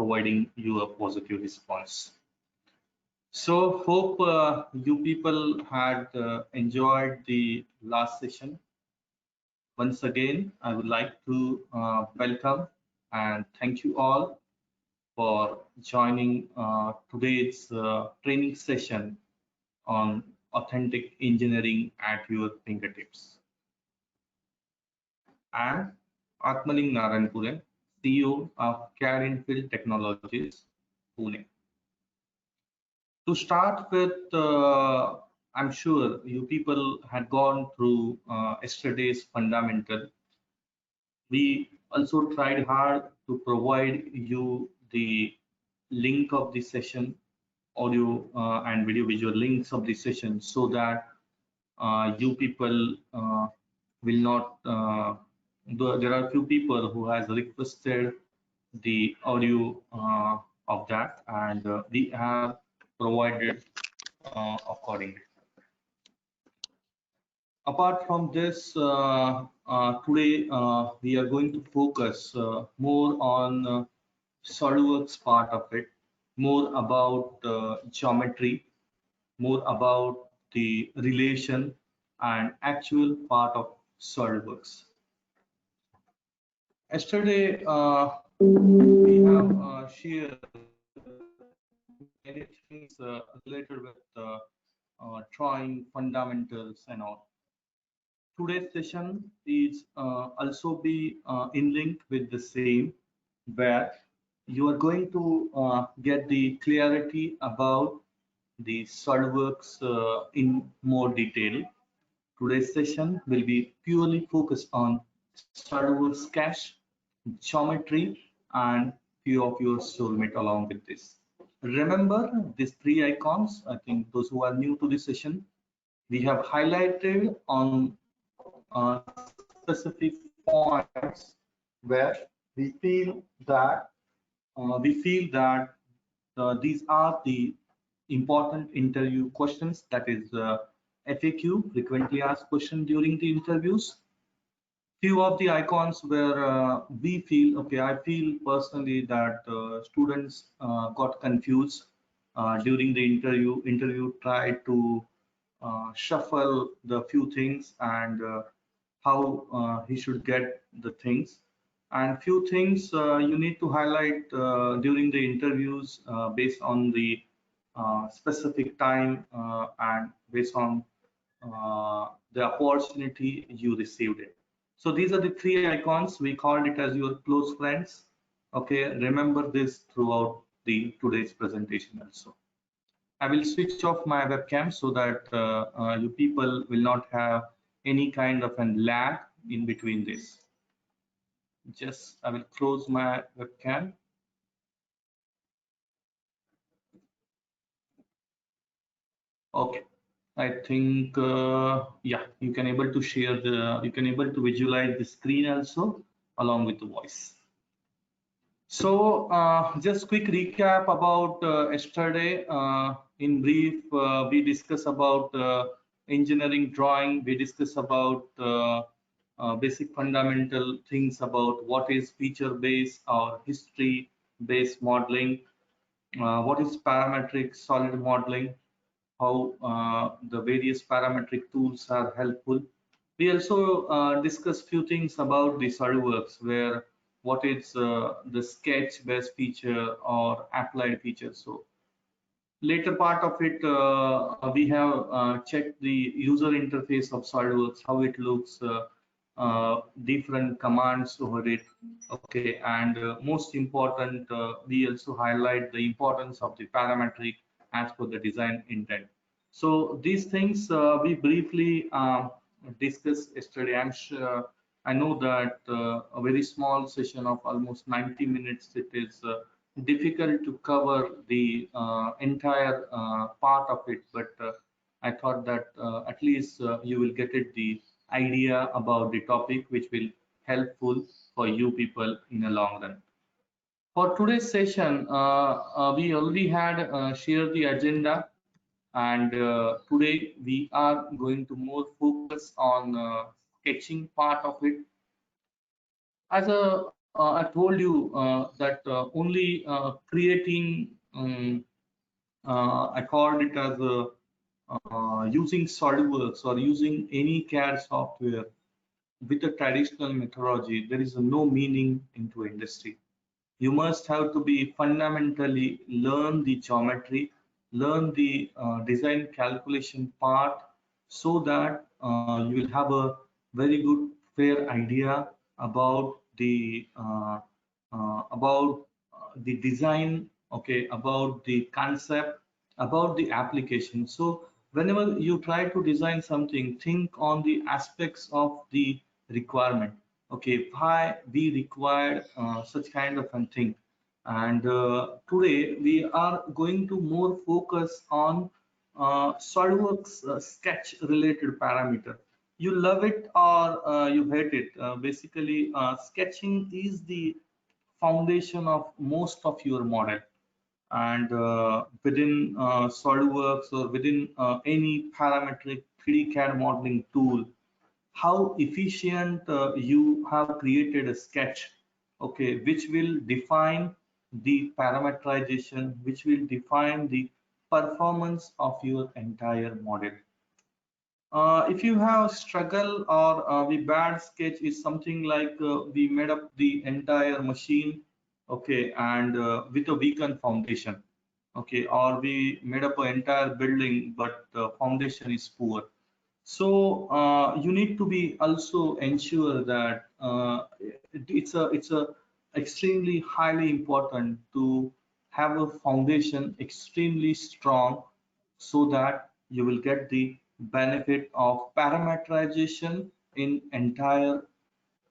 providing you a positive response. So hope you people had enjoyed the last session. Once again, I would like to welcome and thank you all for joining today's training session on authentic engineering at your fingertips. I'm Atmaling Narayanpuran, CEO of CAD Infill Technologies, Pune. To start with, I'm sure you people had gone through yesterday's fundamental. We also tried hard to provide you the link of the session, audio and video visual links of the session, so that you people will not there are few people who has requested the audio of that, and we have provided accordingly. Apart from this, today we are going to focus more on SolidWorks part of it, more about geometry, more about the relation and actual part of SolidWorks. Yesterday, we have shared many things related with drawing fundamentals and all. Today's session is also be in link with the same, where you are going to get the clarity about the SolidWorks in more detail. Today's session will be purely focused on SolidWorks sketch, geometry, and few of your soulmate along with this. Remember these three icons. I think those who are new to this session, we have highlighted on specific points where we feel that these are the important interview questions, that is FAQ, frequently asked question during the interviews. Few of the icons where we feel, okay, I feel personally that students got confused during the interview tried to shuffle the few things and how he should get the things, and few things you need to highlight during the interviews based on the specific time and based on the opportunity you received it. So these are the three icons. We called it as your close friends. Okay, remember this throughout the today's presentation also. I will switch off my webcam so that you people will not have any kind of a lag in between this. Just I will close my webcam. Okay, I think yeah, you can able to share you can able to visualize the screen also along with the voice. So just quick recap about yesterday. In brief, we discussed about engineering drawing. We discussed about basic fundamental things about what is feature based or history based modeling, what is parametric solid modeling, how the various parametric tools are helpful. We also discussed few things about the SolidWorks, where what is the sketch based feature or applied feature. So later part of it, we have checked the user interface of SolidWorks, how it looks, different commands over it. Okay, and most important, we also highlight the importance of the parametric as per the design intent. So these things we briefly discussed yesterday. I'm sure I know that a very small session of almost 90 minutes, it is difficult to cover the entire part of it, but I thought that at least you will get it the idea about the topic, which will helpful for you people in a long run. For today's session, we already had shared the agenda, and today we are going to more focus on sketching part of it. As a I told you that only creating, I called it as using SolidWorks or using any CAD software with a traditional methodology, there is no meaning into industry. You must have to be fundamentally learn the geometry, learn the design calculation part, so that you will have a very good fair idea about the design, okay, about the concept, about the application. So whenever you try to design something, think on the aspects of the requirement. Okay, why we require such kind of a thing. And today we are going to more focus on SolidWorks sketch related parameter. You love it or you hate it. Basically, sketching is the foundation of most of your model. And within SolidWorks or within any parametric 3D CAD modeling tool, how efficient you have created a sketch, okay, which will define the parameterization, which will define the performance of your entire model. If you have struggle or the bad sketch is something like we made up the entire machine, okay, and with a weakened foundation, okay, or we made up an entire building but the foundation is poor. So you need to be also ensure that it's a extremely highly important to have a foundation extremely strong, so that you will get the benefit of parameterization in entire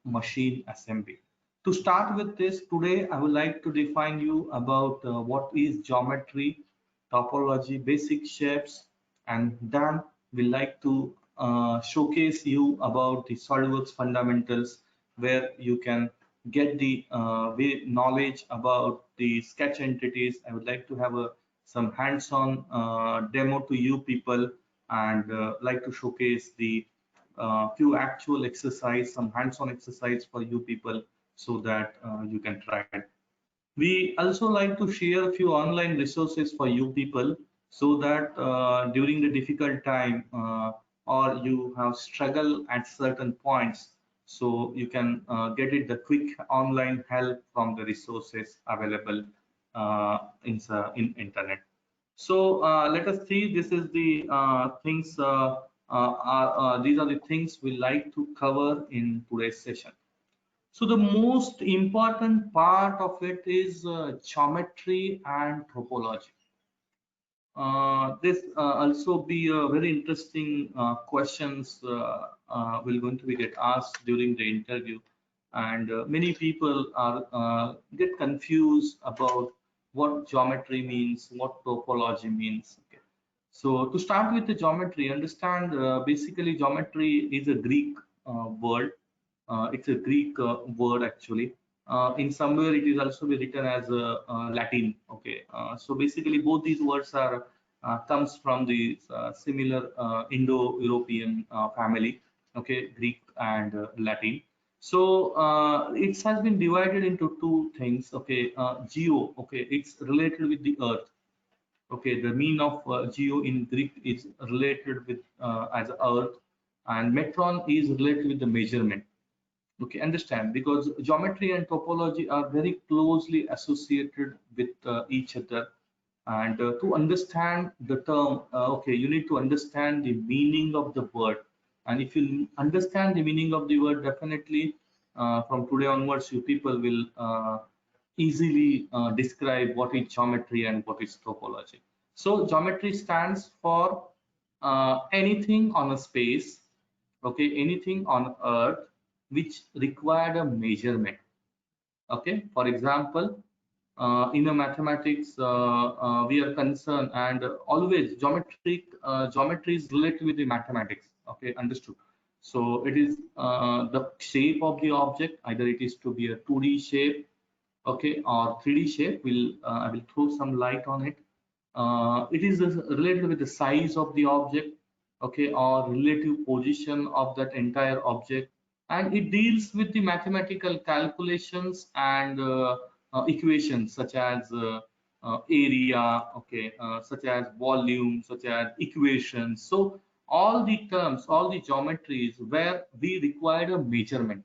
machine assembly. To start with this, today I would like to define you about what is geometry, topology, basic shapes, and then we like to showcase you about the SolidWorks fundamentals, where you can get the knowledge about the sketch entities. I would like to have some hands-on demo to you people, and like to showcase the few actual exercise, some hands-on exercise for you people, so that you can try it. We also like to share a few online resources for you people, so that during the difficult time or you have struggle at certain points, so you can get it the quick online help from the resources available in internet. So let us see. This is the things. These are the things we like to cover in today's session. So the most important part of it is geometry and topology. This also be a very interesting questions will going to be get asked during the interview, and many people are get confused about what geometry means, what topology means. Okay. So to start with the geometry, understand basically geometry is a Greek word. It's a Greek word actually. In somewhere it is also be written as Latin. Okay, so basically both these words are comes from the similar Indo-European family. Okay, Greek and Latin. So it has been divided into two things. Okay, geo. Okay, it's related with the earth. Okay, the mean of geo in Greek is related with as earth, and metron is related with the measurement. Okay, understand, because geometry and topology are very closely associated with each other. And to understand the term, okay, you need to understand the meaning of the word. And if you understand the meaning of the word, definitely from today onwards, you people will easily describe what is geometry and what is topology. So geometry stands for anything on a space, okay, anything on earth which required a measurement. Okay, for example, in a mathematics we are concerned, and always geometry is related with the mathematics. Okay, understood. So it is the shape of the object, either it is to be a 2D shape, okay, or 3D shape. I will throw some light on it. It is related with the size of the object, okay, or relative position of that entire object, and it deals with the mathematical calculations and equations such as area, okay, such as volume, such as equations. So all the terms, all the geometries where we require a measurement,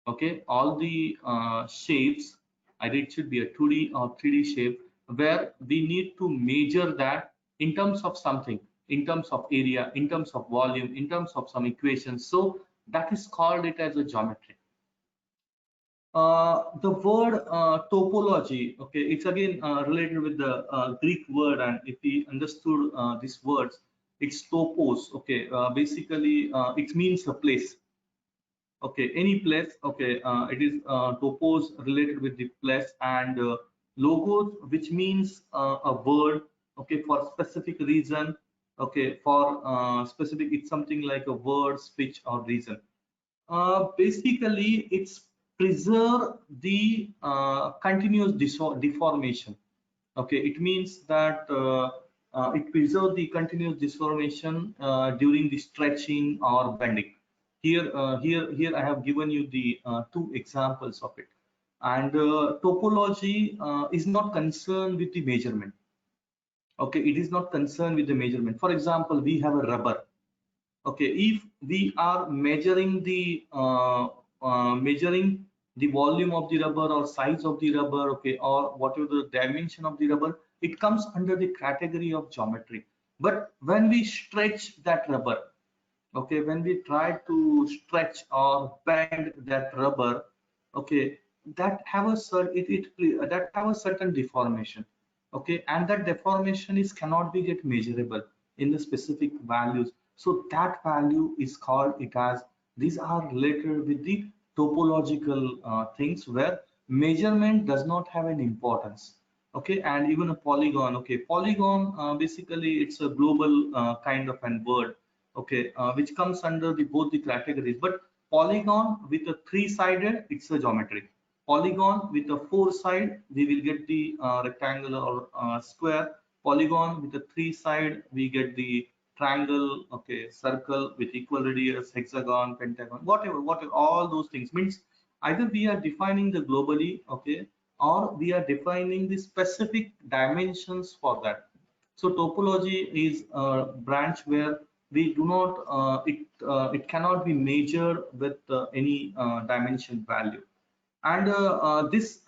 okay, all the shapes, either it should be a 2D or 3D shape, where we need to measure that in terms of something, in terms of area, in terms of volume, in terms of some equations. So that is called it as a geometry. The word topology, okay, it's again related with the Greek word, and if we understood these words, it's topos, okay, basically it means a place. Okay, any place. Okay, it is topos related with the place, and logos, which means a word. Okay, for specific reason. Okay, for specific, it's something like a word, speech, or reason. Basically, it's preserve the continuous deformation. Okay, it means that it preserves the continuous deformation during the stretching or bending. Here, I have given you the two examples of it. And topology is not concerned with the measurement. Okay, it is not concerned with the measurement. For example, we have a rubber. Okay, if we are measuring the volume of the rubber or size of the rubber, okay, or whatever the dimension of the rubber, it comes under the category of geometry. But when we stretch that rubber, okay, when we try to stretch or bend that rubber, okay, that have a that have a certain deformation, okay, and that deformation is cannot be get measurable in the specific values. So that value is called it as, these are related with the topological things where measurement does not have an importance. Okay, and even a polygon. Okay, polygon, basically it's a global kind of an word, okay, which comes under the both the categories. But polygon with a three-sided, it's a geometry. Polygon with a four side, we will get the rectangular or square. Polygon with a three side, we get the triangle, okay, circle with equal radius, hexagon, pentagon, whatever, all those things means either we are defining the globally, okay, or we are defining the specific dimensions for that. So topology is a branch where we do not, it cannot be measured with any dimension value. And this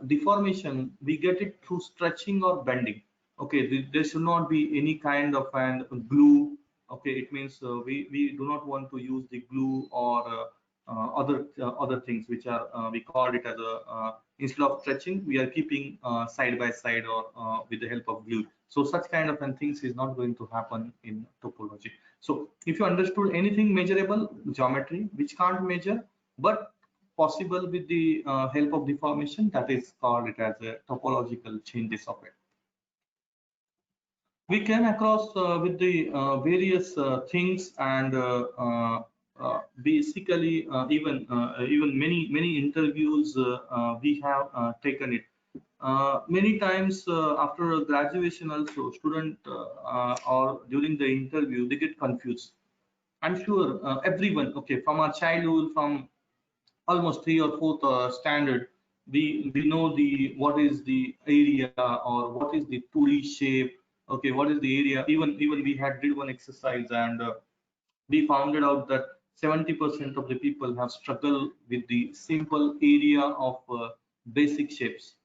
deformation, we get it through stretching or bending. Okay, there should not be any kind of an glue. Okay, it means we do not want to use the glue or other things which are we call it as a instead of stretching, we are keeping side by side or with the help of glue. So such kind of things is not going to happen in topology. So if you understood anything measurable, geometry, which can't measure but possible with the help of deformation, that is called it as a topological changes of it. We came across with the various things, and basically even many interviews we have taken it many times after graduation. Also student or during the interview they get confused. I'm sure everyone, okay, from our childhood, from almost three or fourth standard, we know the what is the area or what is the 2D shape. Okay, what is the area? Even we had did one exercise, and we found out that 70% of the people have struggled with the simple area of basic shapes.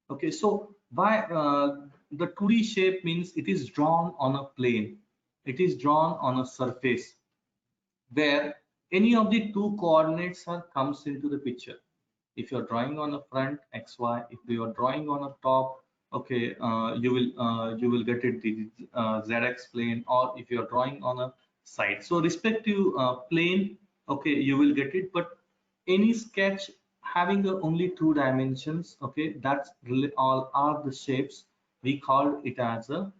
Okay, so by the 2D shape means it is drawn on a plane, it is drawn on a surface where any of the two coordinates are comes into the picture. If you're drawing on a front xy, if you are drawing on a top, okay, you will get it the zx plane, or if you are drawing on a side, so respective plane, okay, you will get it. But any sketch having only two dimensions, okay, that's really all are the shapes. We call it as a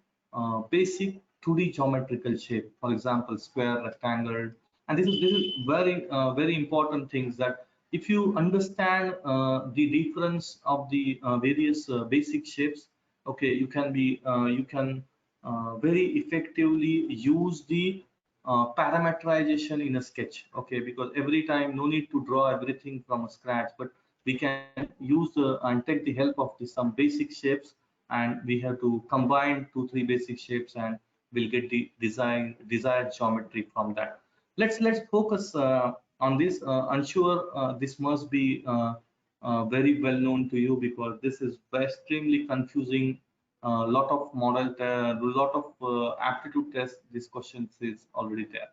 basic 2D geometrical shape. For example, square, rectangle, and this is very important things, that if you understand the difference of the various basic shapes, okay, you can very effectively use the parameterization in a sketch, okay, because every time no need to draw everything from scratch, but we can use and take the help of some basic shapes, and we have to combine 2 3 basic shapes and we'll get the desired geometry from that. Let's focus on this. I'm sure this must be very well known to you, because this is extremely confusing. Lot of lot of aptitude tests. This question is already there.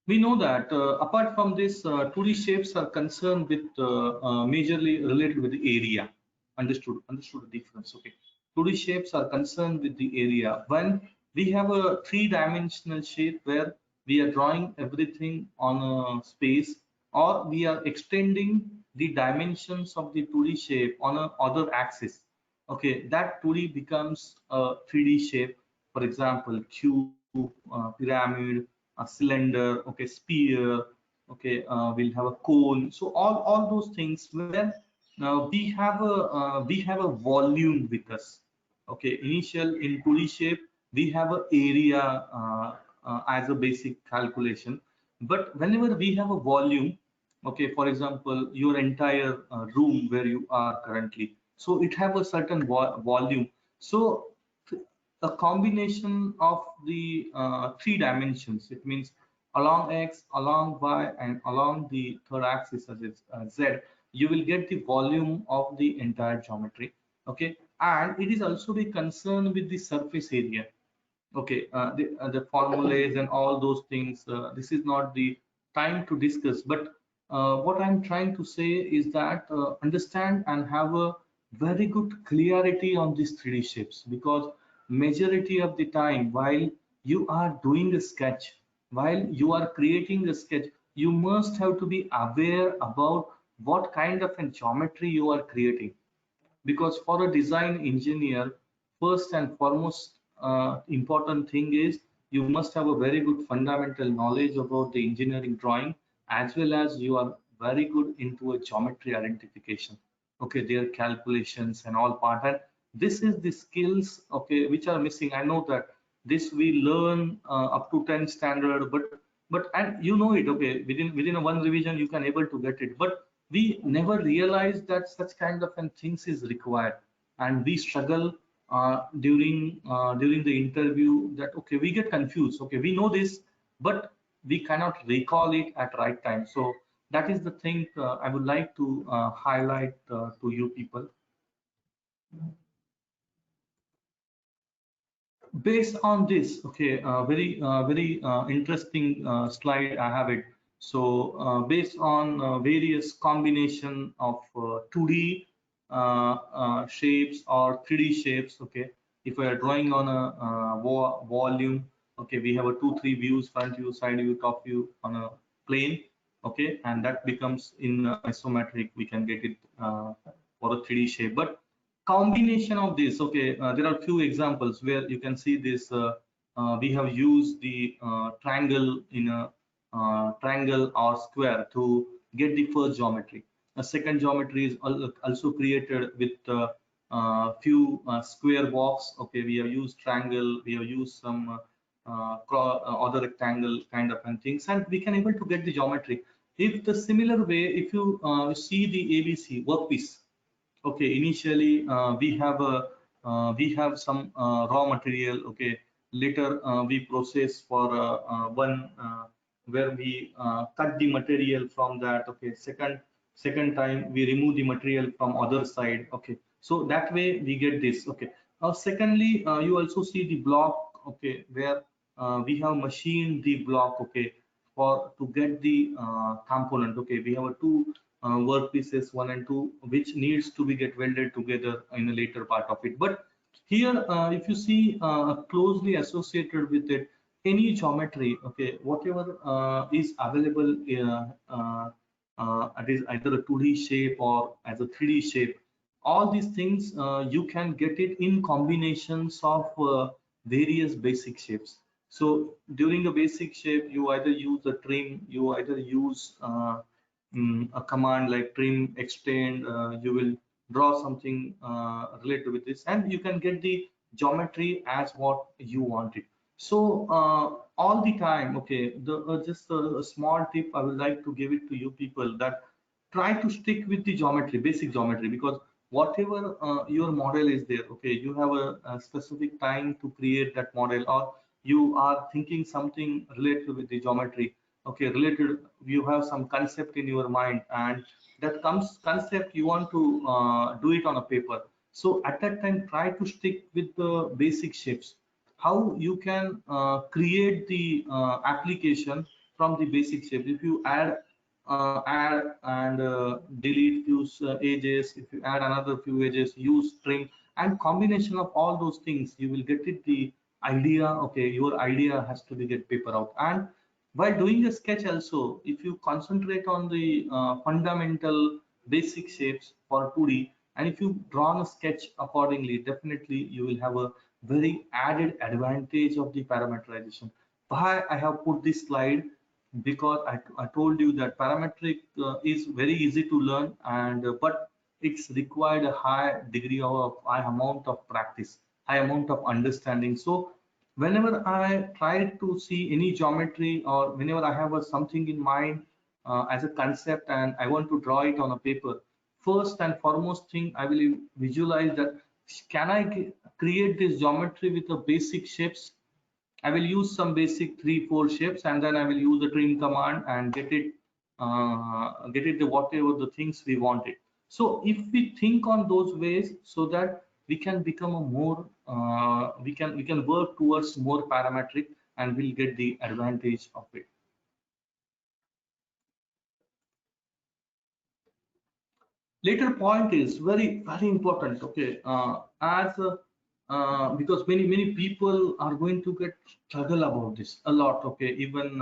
We know that apart from this, 2D shapes are concerned with majorly related with the area. Understood the difference. Okay. 2D shapes are concerned with the area. When we have a three-dimensional shape where we are drawing everything on a space, or we are extending the dimensions of the 2D shape on a other axis. Okay, that 2D becomes a 3D shape. For example, cube, pyramid, a cylinder, okay, sphere, okay, we'll have a cone. So all those things where we have a volume with us. Okay, initial in 2D shape we have a area as a basic calculation, but whenever we have a volume, okay, for example, your entire room where you are currently, so it have a certain volume. So a combination of the three dimensions, it means along x, along y, and along the third axis as is z, you will get the volume of the entire geometry. Okay, and it is also be concerned with the surface area. Okay, the formulas and all those things, this is not the time to discuss, but what I'm trying to say is that understand and have a very good clarity on these 3D shapes, because majority of the time while you are doing a sketch, while you are creating a sketch, you must have to be aware about what kind of a geometry you are creating. Because for a design engineer, first and foremost important thing is you must have a very good fundamental knowledge about the engineering drawing, as well as you are very good into a geometry identification, okay, their calculations and all part. And this is the skills, okay, which are missing. I know that this we learn up to 10 standard, but and you know it, okay, within a one revision you can able to get it, but we never realize that such kind of things is required, and we struggle during the interview, that okay, we get confused, okay, we know this, but we cannot recall it at right time. So that is the thing I would like to highlight to you people. Based on this, okay, very interesting slide I have it. So based on various combination of 2D shapes or 3D shapes, okay, if we are drawing on a volume, okay, we have a 2 3 views, front view, side view, top view on a plane, okay, and that becomes in isometric, we can get it for a 3D shape. But combination of this, okay, there are few examples where you can see this. We have used the triangle in a triangle or square to get the first geometry. A second geometry is also created with few square box. Okay, we have used triangle, we have used some other rectangle kind of and things, and we can able to get the geometry. If the similar way, if you see the ABC workpiece, okay, initially we have some raw material, okay, later we process for one where we cut the material from that, okay, second time we remove the material from other side, okay, so that way we get this, okay. Secondly, you also see the block, okay, where we have machined the block, okay, for to get the component, okay, we have a two workpieces 1 and 2 which needs to be get welded together in a later part of it. But here if you see closely associated with it, any geometry, okay, whatever is available, it is either a 2D shape or as a 3D shape, all these things you can get it in combinations of various basic shapes. So during a basic shape, you either use a trim, you either use a command like trim, extend, you will draw something related with this, and you can get the geometry as what you want it. So all the time, okay, the just a small tip I would like to give it to you people, that try to stick with the geometry, basic geometry, because whatever your model is there, okay, you have a specific time to create that model, or you are thinking something related with the geometry, okay, related, you have some concept in your mind, and that comes concept you want to do it on a paper. So at that time, try to stick with the basic shapes, how you can create the application from the basic shape. If you add and delete few edges, if you add another few edges, use trim, and combination of all those things, you will get it the idea. Okay, your idea has to be get paper out. And while doing a sketch also, if you concentrate on the fundamental basic shapes for 2D, and if you draw a sketch accordingly, definitely you will have a very added advantage of the parameterization. Why I have put this slide, because I told you that parametric is very easy to learn, and but it's required a high degree of high amount of practice, high amount of understanding. So whenever I try to see any geometry, or whenever I have something in mind as a concept and I want to draw it on a paper, first and foremost thing I will visualize that, can I create this geometry with the basic shapes? I will use some basic 3-4 shapes, and then I will use the trim command and get it the whatever the things we wanted. So if we think on those ways, so that we can become a more we can work towards more parametric, and we'll get the advantage of it. Later point is very important, okay, as because many people are going to get struggle about this a lot, okay, even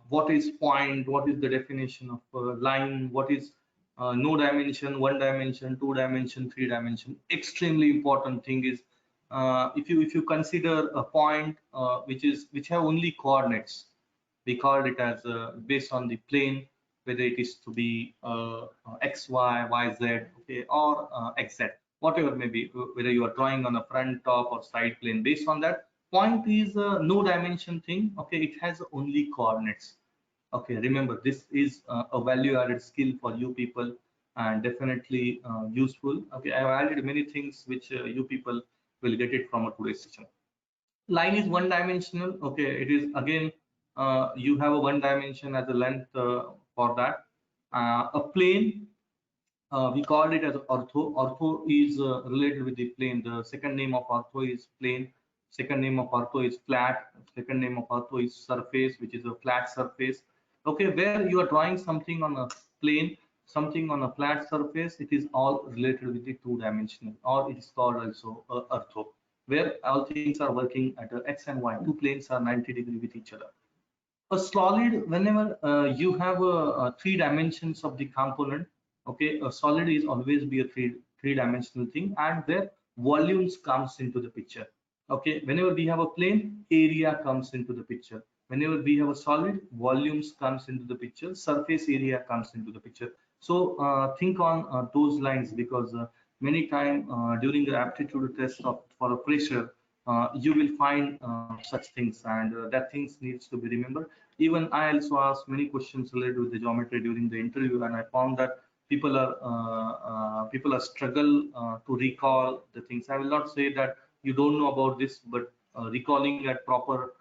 what is point, what is the definition of line, what is no dimension, one dimension, two dimension, three dimension. Extremely important thing is, if you consider a point which have only coordinates, we called it as based on the plane, whether it is to be x, y, z, okay, or xz, whatever may be, whether you are drawing on a front, top, or side plane. Based on that, point is a no dimension thing, okay, it has only coordinates. Okay, remember, this is a value added skill for you people, and definitely useful. Okay, I have added many things which you people will get it from a today's session. Line is one dimensional, okay, it is again, you have a one dimension as a length for that. A plane, we called it as ortho. Ortho is related with the plane. The second name of ortho is plane, second name of ortho is flat, second name of ortho is surface, which is a flat surface. Okay, where you are drawing something on a plane, something on a flat surface, it is all related with the two dimensional, or it is called also ortho, where all things are working at a x and y, two planes are 90 degree with each other. A solid, whenever you have three dimensions of the component, okay, a solid is always be a three dimensional thing, and where volumes comes into the picture. Okay, whenever we have a plane, area comes into the picture. Whenever we have a solid, volumes comes into the picture, surface area comes into the picture. So think on those lines, because many time during the aptitude test for a fresher, you will find such things, and that things needs to be remembered. Even I also asked many questions related with the geometry during the interview, and I found that people are struggle to recall the things. I will not say that you don't know about this, but recalling at proper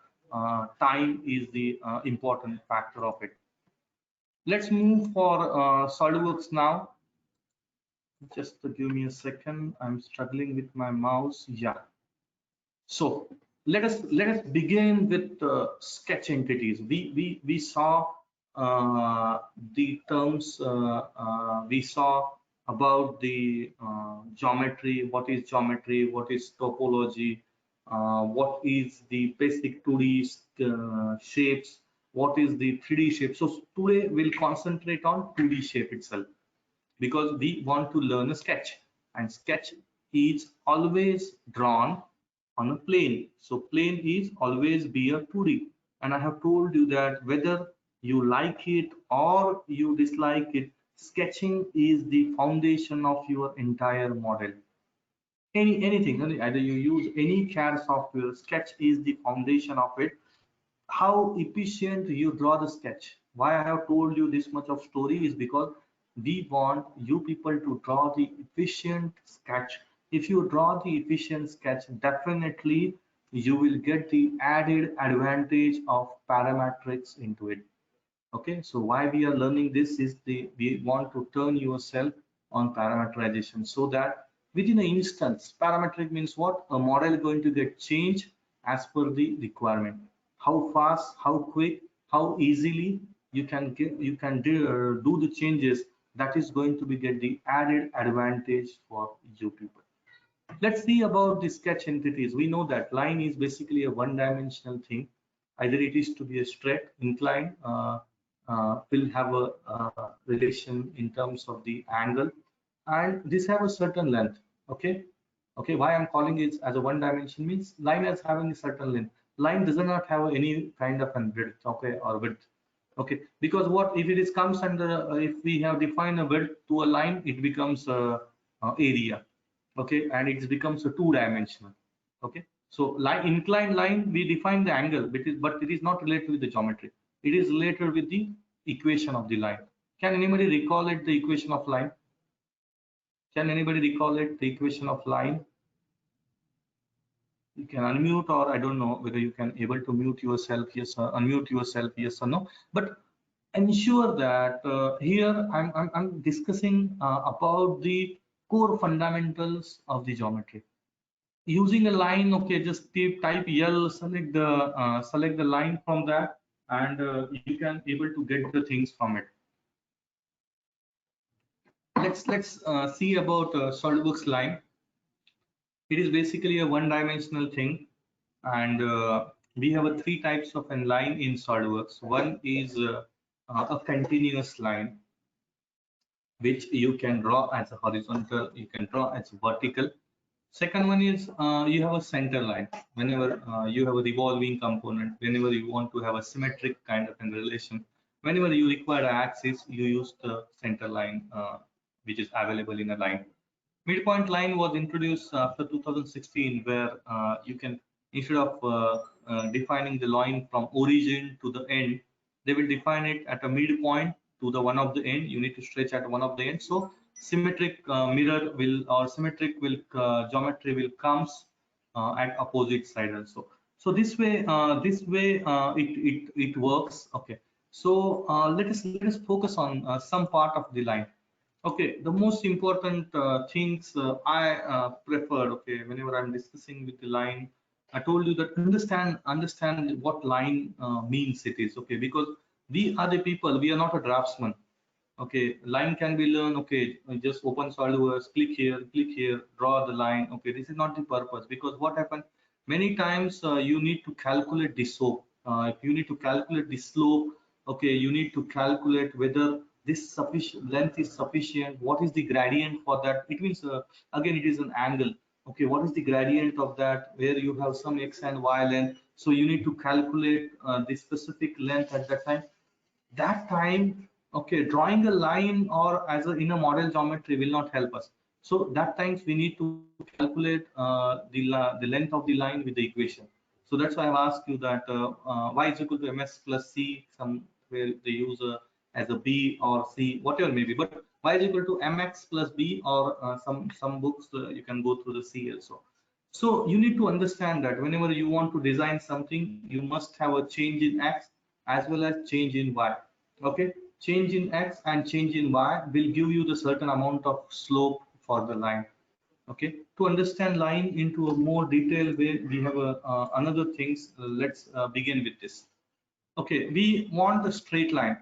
time is the important factor of it. Let's move for SolidWorks now. Just give me a second. I'm struggling with my mouse. Yeah. So let us begin with sketch entities. We saw the terms. We saw about the geometry. What is geometry? What is topology? What is the basic 2D shapes? What is the 3D shape? So today we'll concentrate on 2D shape itself, because we want to learn a sketch, and sketch is always drawn on a plane. So plane is always be a 2D, and I have told you that whether you like it or you dislike it, sketching is the foundation of your entire model. anything, either you use any CAD software, Sketch is the foundation of it. How efficient you draw the sketch. Why I have told you this much of story is because we want you people to draw the efficient sketch. If you draw the efficient sketch, definitely you will get the added advantage of parametrics into it. Okay, so why we are learning this is we want to turn yourself on parameterization, so that within an instance, parametric means what? A model is going to get changed as per the requirement. How fast, how quick, how easily you can do the changes, that is going to be get the added advantage for you people. Let's see about the sketch entities. We know that line is basically a one-dimensional thing. Either it is to be a straight, incline, will have a relation in terms of the angle, and this have a certain length. Okay, okay. Why I'm calling it as a one dimension means line is having a certain length. Line does not have any kind of a width, okay, or width. Okay, because what if it is comes under if we have defined a width to a line, it becomes a area. Okay, and it becomes a two-dimensional. Okay, so line, inclined line, we define the angle, but it is not related with the geometry. It is related with the equation of the line. Can anybody recall it, the equation of line? Can anybody recall it, the equation of line? You can unmute, or I don't know whether you can able to mute yourself, yes, or unmute yourself, yes or no. But ensure that here I'm discussing about the core fundamentals of the geometry. Using a line, okay, just type L, select the line from that, and you can able to get the things from it. Let's see about SolidWorks line. It is basically a one-dimensional thing, and we have three types of a line in SolidWorks. One is a continuous line, which you can draw as a horizontal, you can draw as vertical. Second one is you have a center line. Whenever you have a revolving component, whenever you want to have a symmetric kind of a relation, whenever you require an axis, you use the center line, which is available in a line. Midpoint line was introduced after 2016, where you can, instead of defining the line from origin to the end, they will define it at a midpoint to the one of the end. You need to stretch at one of the end. So symmetric mirror will, or symmetric will geometry will comes at opposite side also. So this way it works. Okay. So let us focus on some part of the line. Okay, the most important things I prefer, okay, whenever I'm discussing with the line, I told you that understand what line means it is, okay, because we are the people, we are not a draftsman. Okay, line can be learned, okay, just open SolidWorks, click here, draw the line. Okay, this is not the purpose, because what happened many times you need to calculate the slope. If you need to calculate the slope, okay, you need to calculate whether this sufficient length is sufficient. What is the gradient for that? It means again it is an angle. Okay, what is the gradient of that? Where you have some x and y length, so you need to calculate the specific length at that time. That time, okay, drawing a line or as a in a model geometry will not help us. So that times we need to calculate the length of the line with the equation. So that's why I've asked you that y is equal to ms plus c, some where they use as a b or c, whatever maybe, but y is equal to mx plus b, or some books you can go through the c also. So you need to understand that whenever you want to design something, you must have a change in x as well as change in y. Okay, change in x and change in y will give you the certain amount of slope for the line. Okay, to understand line into a more detailed way, we have another things. Let's begin with this. Okay, we want the straight line.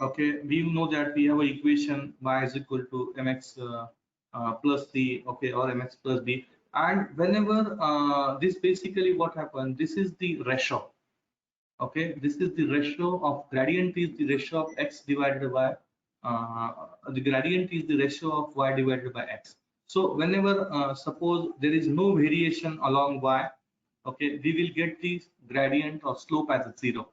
Okay, we know that we have an equation y is equal to mx plus c, okay, or mx plus b, and whenever this basically what happened, this is the ratio. Okay, this is the ratio of gradient is the ratio of x divided by the gradient is the ratio of y divided by x. So whenever suppose there is no variation along y, okay, we will get the gradient or slope as a 0.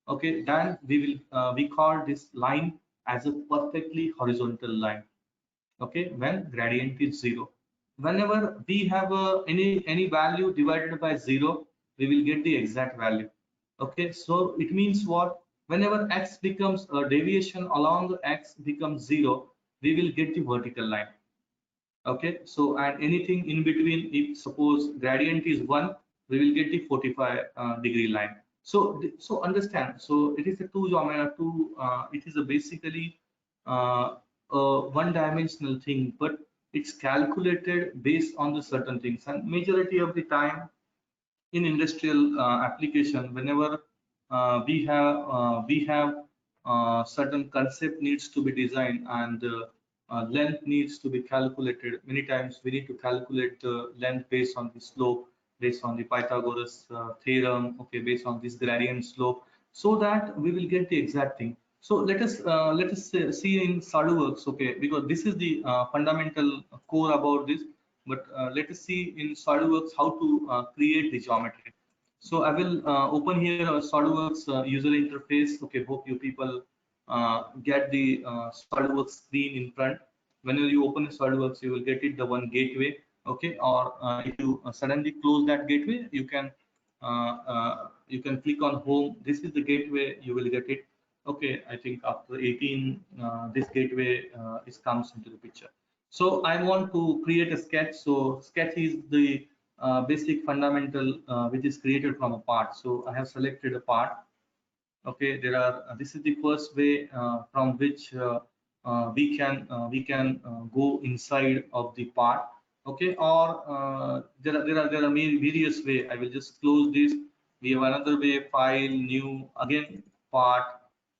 Okay, then we call this line as a perfectly horizontal line. Okay, when gradient is 0. whenever we have any value divided by 0, we will get the exact value. Okay, so it means what? Whenever x becomes a deviation along x becomes 0, we will get the vertical line. Okay, so and anything in between, if suppose gradient is 1, we will get the 45 degree line. So understand, so it is a it is a basically a one dimensional thing, but it's calculated based on the certain things, and majority of the time in industrial application, whenever we have certain concept needs to be designed, and length needs to be calculated. Many times we need to calculate the length based on the slope, based on the Pythagoras theorem, okay, based on this gradient slope, so that we will get the exact thing. So let us see in SolidWorks, okay, because this is the fundamental core about this. But let us see in SolidWorks how to create the geometry. So I will open here a SolidWorks user interface. Okay, hope you people get the SolidWorks screen in front. Whenever you open SolidWorks, you will get it the one gateway. Okay, or if you suddenly close that gateway, you can click on home. This is the gateway. You will get it. Okay, I think after 18, this gateway is comes into the picture. So I want to create a sketch. So sketch is the basic fundamental which is created from a part. So I have selected a part. Okay, there are this is the first way from which we can go inside of the part. Okay, or there are many various way. I will just close this. We have another way, file, new, again part.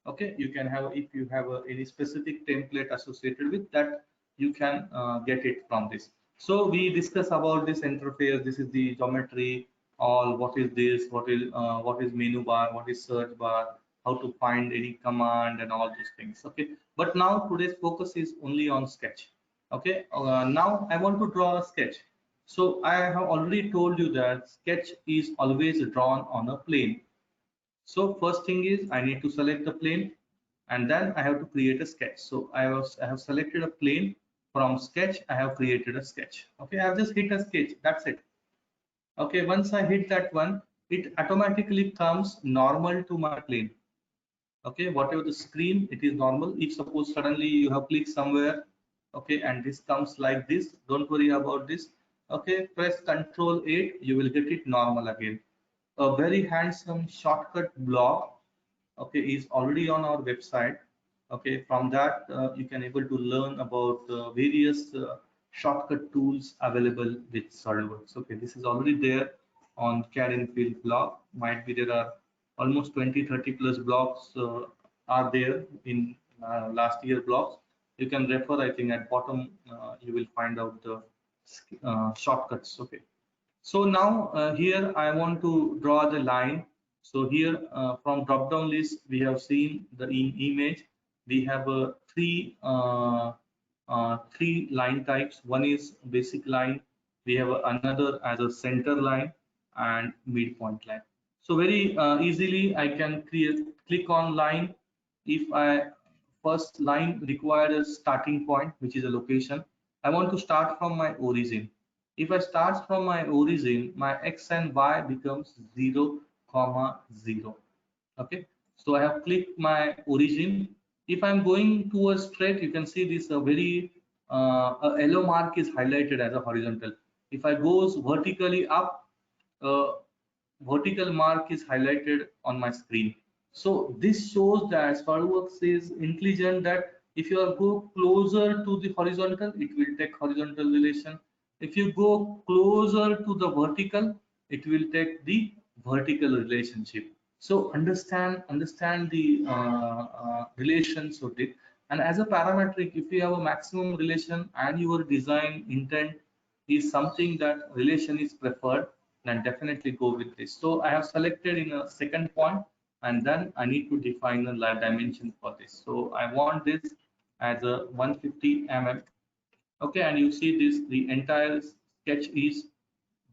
Okay, you can have, if you have any specific template associated with that, you can get it from this. So we discuss about this interface. This is the geometry, all what is this, what is menu bar, what is search bar, how to find any command and all those things. Okay, but now today's focus is only on sketch. Okay, now I want to draw a sketch. So I have already told you that sketch is always drawn on a plane. So first thing is I need to select the plane, and then I have to create a sketch. So I have selected a plane. From sketch I have created a sketch. Okay, I have just hit a sketch, that's it. Okay, once I hit that one, it automatically comes normal to my plane. Okay, whatever the screen, it is normal. If suppose suddenly you have clicked somewhere, okay, and this comes like this, don't worry about this. Okay, press Control 8, you will get it normal again. A very handsome shortcut block, okay, is already on our website. Okay, from that you can able to learn about various shortcut tools available with SolidWorks. Okay, this is already there on CAD infill blog. Might be there are almost 20-30 plus blocks are there in last year blogs. You can refer, I think at bottom you will find out the shortcuts. Okay, so now here I want to draw the line. So here from drop down list we have seen the image. We have three line types. One is basic line. We have another as a center line and midpoint line. So very easily I can click on line. If I first line required a starting point, which is a location. I want to start from my origin. If I start from my origin, my x and y becomes 0, 0. Okay, so I have clicked my origin. If I'm going towards straight, you can see this a yellow mark is highlighted as a horizontal. If I goes vertically up, uh, vertical mark is highlighted on my screen. So this shows that SolidWorks is intelligent, that if you are go closer to the horizontal, it will take horizontal relation. If you go closer to the vertical, it will take the vertical relationship. So understand the relations of it. And as a parametric, if you have a maximum relation and your design intent is something that relation is preferred, then definitely go with this. So I have selected in a second point, and then I need to define the dimension for this. So I want this as a 150 mm. Okay, and you see this, the entire sketch is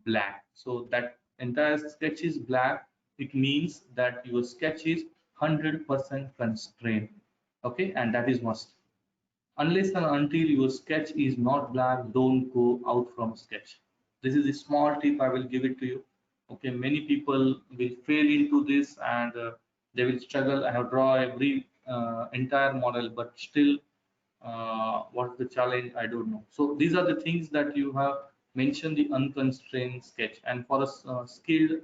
black. So that entire sketch is black. It means that your sketch is 100% constrained. Okay, and that is must. unless and until your sketch is not black, don't go out from sketch. This is a small tip I will give it to you. Okay, many people will fail into this, and they will struggle. I have drawn every entire model, but still what's the challenge, I don't know. So these are the things that you have mentioned, the unconstrained sketch. And for a skilled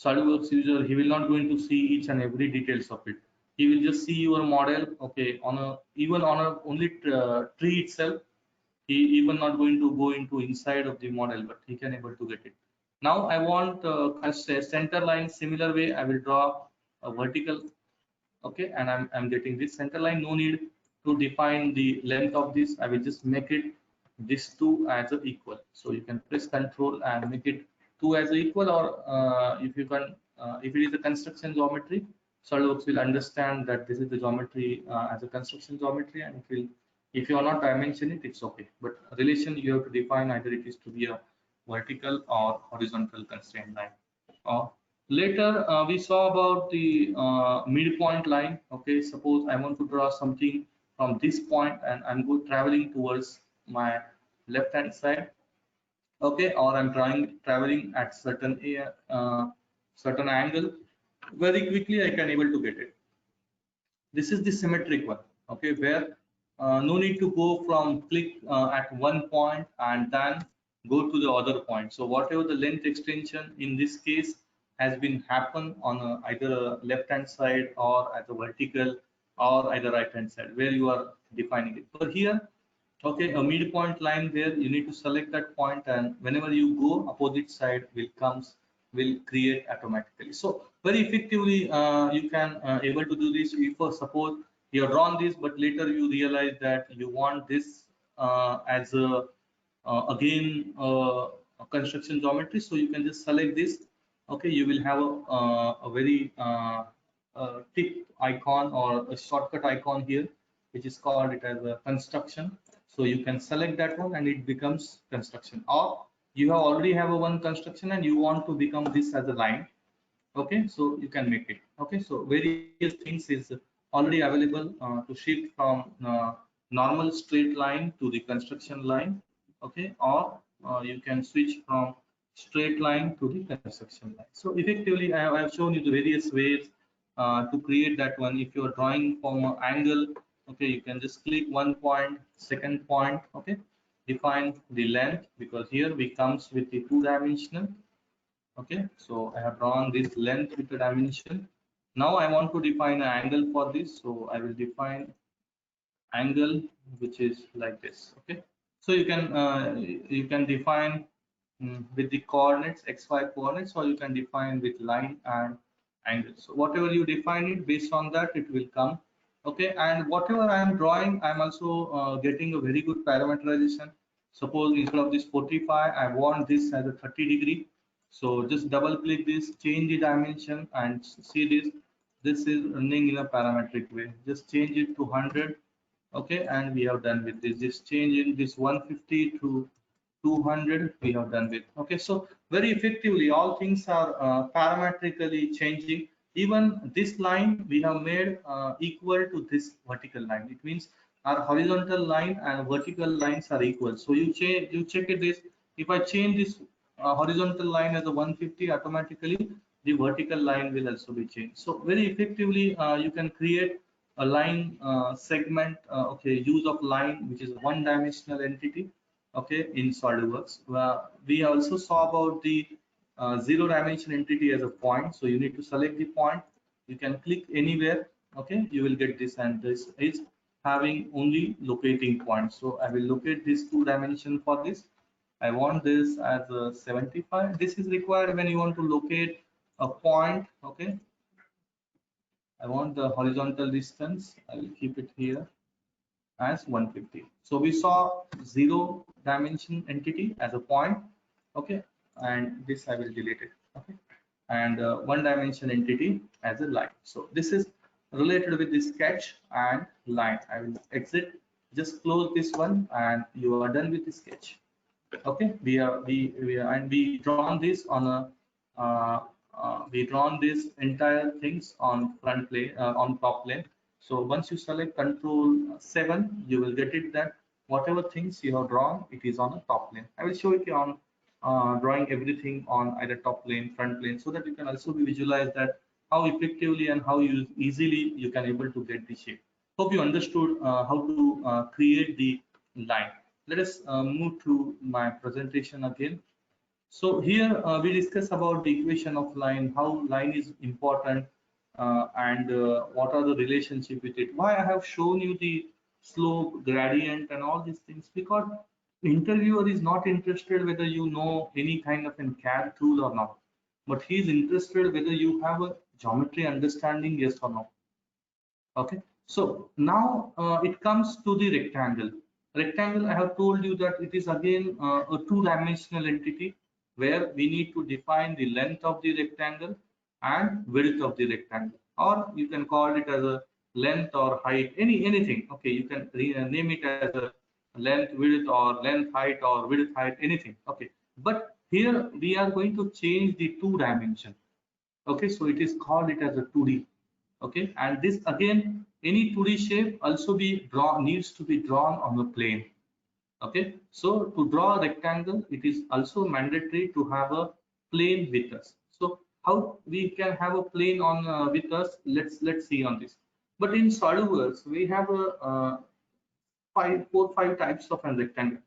SolidWorks user, he will not going to see each and every details of it. He will just see your model, okay, on a even on a only tree itself. He even not going to go into inside of the model, but he can able to get it. Now I want a center line. Similar way I will draw a vertical. Okay, and I'm getting this center line. No need to define the length of this. I will just make it this two as a equal. So you can press control and make it two as a equal, or if you can if it is a construction geometry, SolidWorks will understand that this is the geometry as a construction geometry, and it will, if you are not dimension it, it's okay. But relation you have to define either it is to be a vertical or horizontal constraint line. Later, we saw about the midpoint line. Okay, suppose I want to draw something from this point, and I'm traveling towards my left hand side. Okay, or I'm traveling at certain angle. Very quickly, I can able to get it. This is the symmetric one. Okay, where no need to go from click at one point and then go to the other point. So whatever the length extension in this case has been happen on either a left hand side or at the vertical or either right hand side where you are defining it. But here, okay, a midpoint line there, you need to select that point, and whenever you go, opposite side will create automatically. So very effectively you can able to do this. If suppose you have drawn this, but later you realize that you want this as a again a construction geometry, so you can just select this. Okay, you will have a very tip icon or a shortcut icon here, which is called it as a construction. So you can select that one and it becomes construction, or you have already have a one construction and you want to become this as a line. Okay, so you can make it. Okay, so various things is already available to shift from normal straight line to the construction line. Okay, or you can switch from straight line to the construction line. So effectively I have shown you the various ways to create that one. If you are drawing from an angle, okay, you can just click one point, second point. Okay, define the length, because here we comes with the two-dimensional. Okay, so I have drawn this length with the dimension. Now I want to define an angle for this, so I will define angle which is like this. Okay, so you can define with the coordinates, xy coordinates, or you can define with line and angle. So whatever you define it, based on that it will come. Okay, and whatever I am drawing, I'm also getting a very good parameterization. Suppose instead of this 45, I want this as a 30-degree. So just double click this, change the dimension, and see this. This is running in a parametric way. Just change it to 100. Okay, and we have done with this. Just change in this 150 to 200. We have done with. Okay, so very effectively, all things are parametrically changing. Even this line we have made equal to this vertical line. It means our horizontal line and vertical lines are equal. So you check it this. If I change this horizontal line as a 150, automatically the vertical line will also be changed. So very effectively you can create a line segment, okay, use of line, which is one dimensional entity, okay, in SolidWorks. We also saw about the zero dimension entity as a point. So you need to select the point. You can click anywhere. Okay, you will get this, and this is having only locating point. So I will locate this two dimension for this. I want this as a 75. This is required when you want to locate a point. Okay, I want the horizontal distance. I will keep it here as 150. So we saw zero dimension entity as a point. Okay, and this I will delete it. Okay, and one dimension entity as a line. So this is related with the sketch and line. I will exit. Just close this one, and you are done with the sketch. Okay, we drawn this on a we drawn this entire things on front plane on top plane. So once you select control 7, you will get it that whatever things you have drawn, it is on a top plane. I will show you on drawing everything on either top plane, front plane, so that you can also visualize that how effectively and how easily you can able to get the shape. Hope you understood how to create the line. Let us move to my presentation again. So here we discuss about the equation of line, how line is important, and what are the relationship with it. Why I have shown you the slope, gradient, and all these things, because interviewer is not interested whether you know any kind of an CAD tool or not, but he is interested whether you have a geometry understanding, yes or no. Okay, so now it comes to the rectangle. Rectangle, I have told you that it is again a two-dimensional entity where we need to define the length of the rectangle and width of the rectangle, or you can call it as a length or height, anything. Okay, you can name it as a length, width, or length, height, or width, height, anything. Okay, but here we are going to change the two dimension. Okay, so it is called it as a 2D. Okay, and this again, any 2D shape also be drawn, needs to be drawn on the plane. Okay, so to draw a rectangle, it is also mandatory to have a plane with us. So how we can have a plane on with us, let's see on this. But in SolidWorks we have a five types of a rectangle.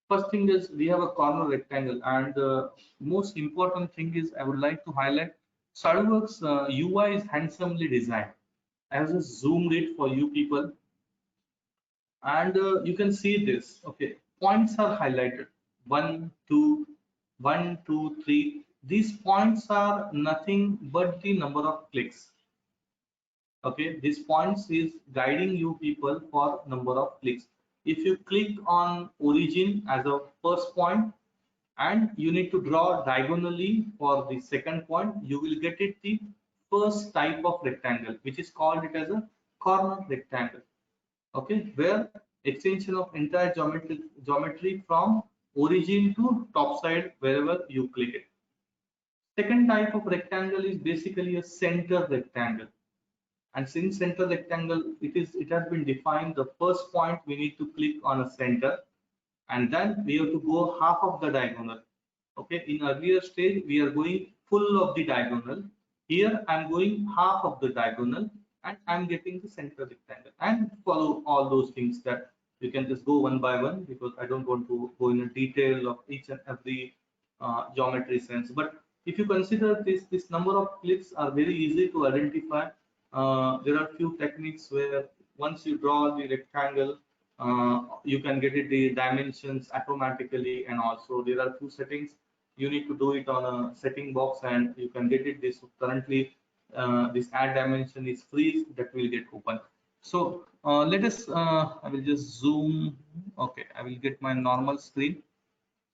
First thing is we have a corner rectangle, and the most important thing is I would like to highlight SolidWorks UI is handsomely designed. I have just zoomed it for you people, and you can see this. Okay, points are highlighted. One, two, one, two, three. These points are nothing but the number of clicks. Okay, these points is guiding you people for number of clicks. If you click on origin as a first point, and you need to draw diagonally for the second point, you will get it the first type of rectangle, which is called it as a corner rectangle. Okay, where extension of entire geometry from origin to top side wherever you click it. Second type of rectangle is basically a center rectangle, and since center rectangle, it has been defined, the first point we need to click on a center, and then we have to go half of the diagonal. Okay, in earlier stage we are going full of the diagonal. Here I'm going half of the diagonal, and I'm getting the center rectangle, and follow all those things that you can just go one by one, because I don't want to go in a detail of each and every geometry sense. But if you consider this number of clicks are very easy to identify. There are few techniques where once you draw the rectangle, you can get it the dimensions automatically, and also there are few settings you need to do it on a setting box, and you can get it. This currently this add dimension is free, that will get open. So let us I will just zoom. Okay, I will get my normal screen.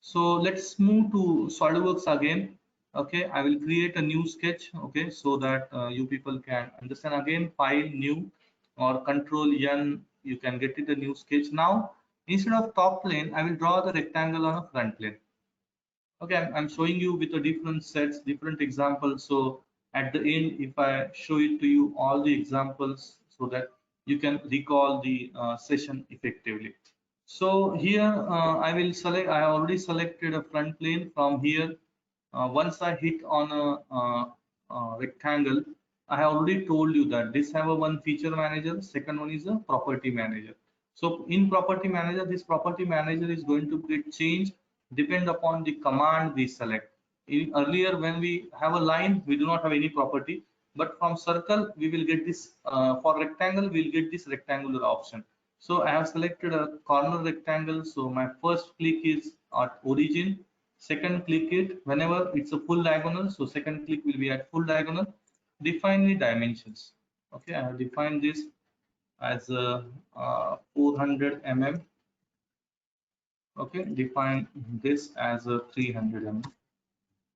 So let's move to SolidWorks again. Okay, I will create a new sketch. Okay, so that you people can understand. Again, file new or control N, you can get it a new sketch. Now instead of top plane, I will draw the rectangle on a front plane. Okay, I'm showing you with the different sets, different examples. So at the end, if I show it to you all the examples, so that you can recall the session effectively. So here I will select, I already selected a front plane. From here, once I hit on a rectangle, I have already told you that this have a one feature manager, second one is a property manager. So in property manager, this property manager is going to get changed depend upon the command we select. Earlier when we have a line, we do not have any property, but from circle we will get this, for rectangle we will get this rectangular option. So I have selected a corner rectangle, so my first click is at origin, second click it whenever it's a full diagonal, so second click will be at full diagonal. Define the dimensions. Okay, I have defined this as a 400 mm. Okay, define this as a 300 mm.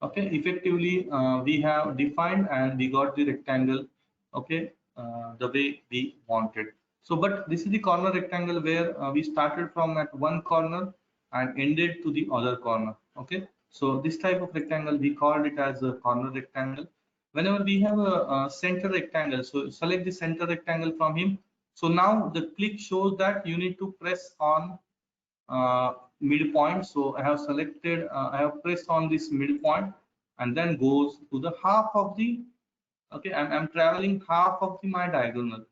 Okay, effectively we have defined and we got the rectangle. Okay, the way we wanted. So but this is the corner rectangle where we started from at one corner and ended to the other corner. Okay, so this type of rectangle we called it as a corner rectangle. whenever we have a center rectangle, so select the center rectangle from him. So now the click shows that you need to press on midpoint. So I have selected, I have pressed on this midpoint and then goes to the half of the, okay, I'm traveling half of the my diagonal.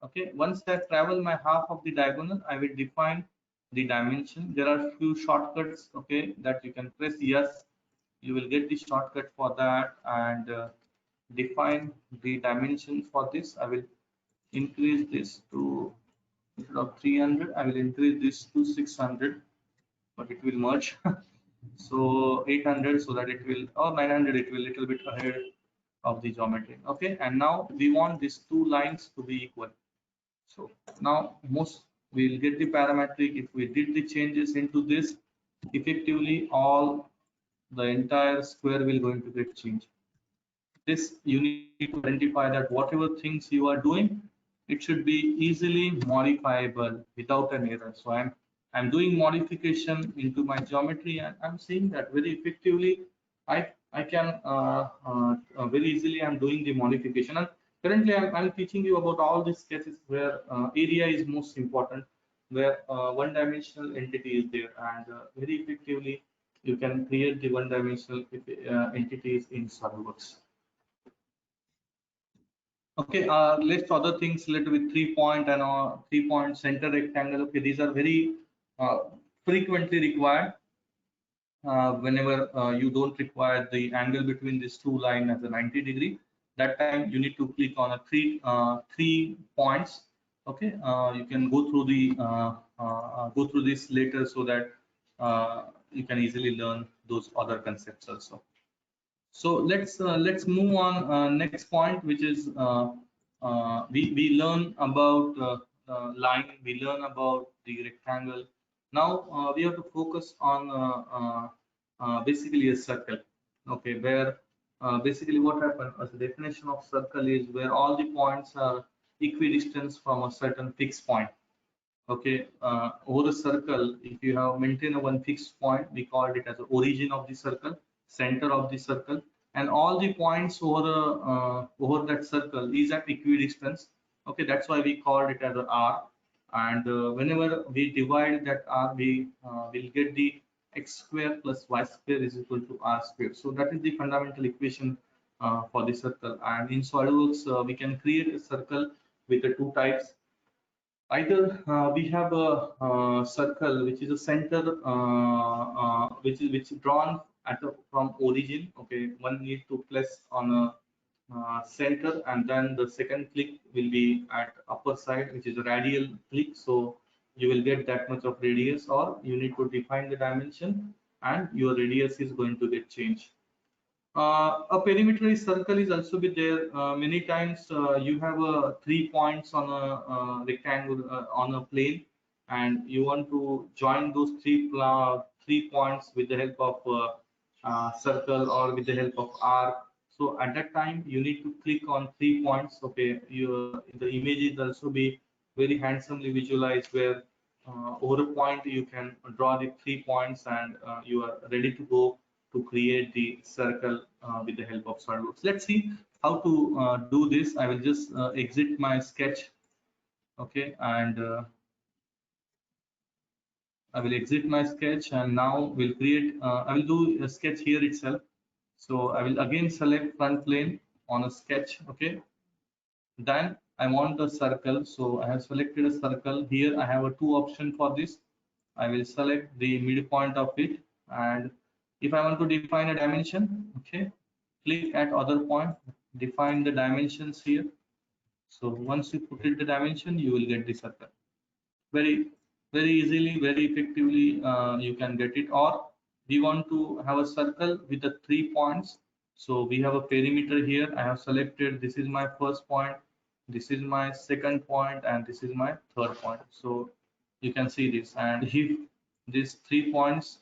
Okay, once I travel my half of the diagonal, I will define the dimension. There are few shortcuts, okay, that you can press yes, you will get the shortcut for that, and define the dimension for this. I will increase this to, instead of 300, I will increase this to 600, but it will merge. So 800, so that it will, or 900, it will little bit ahead of the geometry. Okay, and now we want these two lines to be equal. So now most we'll get the parametric. If we did the changes into this, effectively all the entire square will going to get changed. This you need to identify that whatever things you are doing, it should be easily modifiable without an error. So I'm doing modification into my geometry, and I'm seeing that very effectively. I can very easily I'm doing the modification. And currently I'm teaching you about all these cases where area is most important, where one-dimensional entity is there, and very effectively you can create the one-dimensional entities in SolidWorks. Okay, list other things related with 3-point and 3-point center rectangle. Okay, these are very uh, frequently required whenever you don't require the angle between these two lines as a 90-degree. That time you need to click on a three points. Okay, you can go through this later so that you can easily learn those other concepts also. So let's move on next point, which is we learn about line, we learn about the rectangle. Now we have to focus on basically a circle. Okay, where basically what happens as a definition of circle is where all the points are equidistant from a certain fixed point. Okay, over a circle, if you have maintained a one fixed point, we call it as the origin of the circle, center of the circle, and all the points over that circle is at equidistance. Okay, that's why we called it as a R. And whenever we divide that R, we will get the x square plus y square is equal to r square. So that is the fundamental equation for the circle. And in SolidWorks, we can create a circle with the two types. Either we have a circle which is a center which is drawn at from origin. Okay, one need to place on a center, and then the second click will be at upper side, which is a radial click. So you will get that much of radius, or you need to define the dimension, and your radius is going to get changed. A perimeter circle is also be there. Many times you have 3 points on a rectangle on a plane, and you want to join those 3 points with the help of circle or with the help of arc. So at that time you need to click on 3 points. Okay, the image is also be very handsomely visualized, where over a point you can draw the 3 points, and you are ready to go to create the circle with the help of SolidWorks. Let's see how to do this. I will just exit my sketch. Okay, and I will exit my sketch, and now we'll create. I will do a sketch here itself. So I will again select front plane on a sketch. Okay, then I want the circle. So I have selected a circle. Here I have a two option for this. I will select the midpoint of it, and if I want to define a dimension, okay, click at other point, define the dimensions here. So once you put it the dimension, you will get the circle. Very, very easily, very effectively, you can get it. Or we want to have a circle with the 3 points. So we have a perimeter here. I have selected, this is my first point, this is my second point, and this is my third point. So you can see this. And if these 3 points,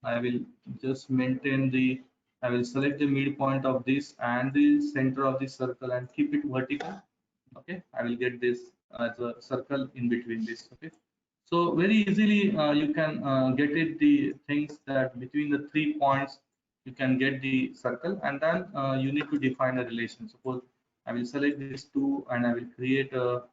I will just maintain the, I will select the midpoint of this and the center of the circle and keep it vertical. Okay, I will get this as a circle in between this. Okay, so very easily you can get it the things that between the 3 points you can get the circle, and then you need to define a relation. Suppose I will select these two and I will create a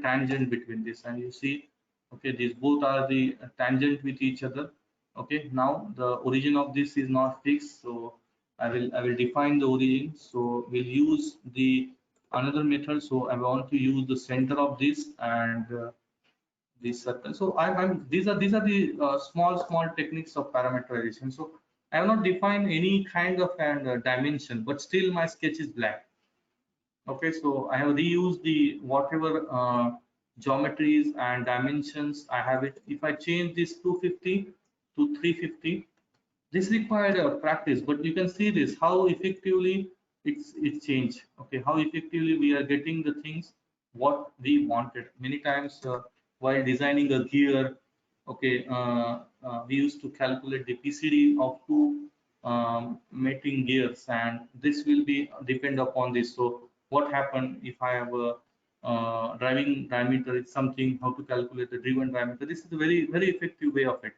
tangent between this, and you see, okay, these both are the tangent with each other. Okay, now the origin of this is not fixed, so I will define the origin. So we'll use the another method. So I want to use the center of this and this circle. So these are the small techniques of parameterization. So I have not defined any kind of an dimension, but still my sketch is black. Okay, so I have reused the whatever geometries and dimensions I have it. If I change this 250 to 350, this required a practice, but you can see this how effectively it's changed. Okay, how effectively we are getting the things what we wanted. Many times while designing a gear, okay, we used to calculate the PCD of two mating gears, and this will be depend upon this. So what happened if I have a driving diameter is something, how to calculate the driven diameter. This is a very effective way of it.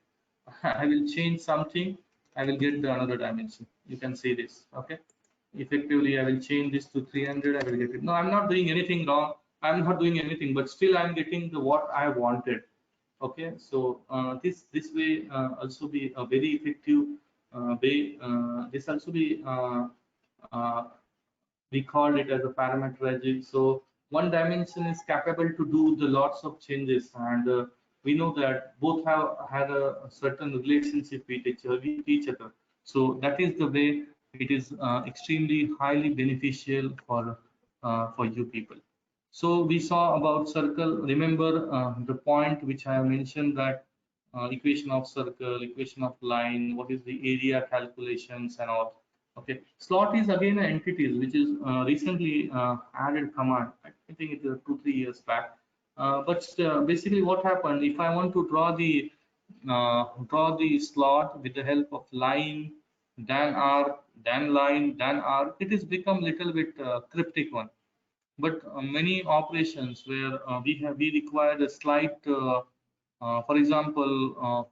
I will change something, I will get the another dimension. You can see this. Okay, effectively I will change this to 300. I will get it. No, I'm not doing anything wrong. I'm not doing anything, but still I'm getting the what I wanted. Okay, so this way also be a very effective way. This also be uh, we called it as a parameterizing. So one dimension is capable to do the lots of changes, and we know that both have had a certain relationship with each other. So that is the way it is extremely highly beneficial for you people. So we saw about circle. Remember the point which I have mentioned, that equation of circle, equation of line, what is the area calculations and all. Okay, slot is again an entity which is recently added command. I think it is 2-3 years back. But basically, what happened if I want to draw the slot with the help of line, then arc, then line, then arc, it has become little bit cryptic one. But many operations where we require a slight for example,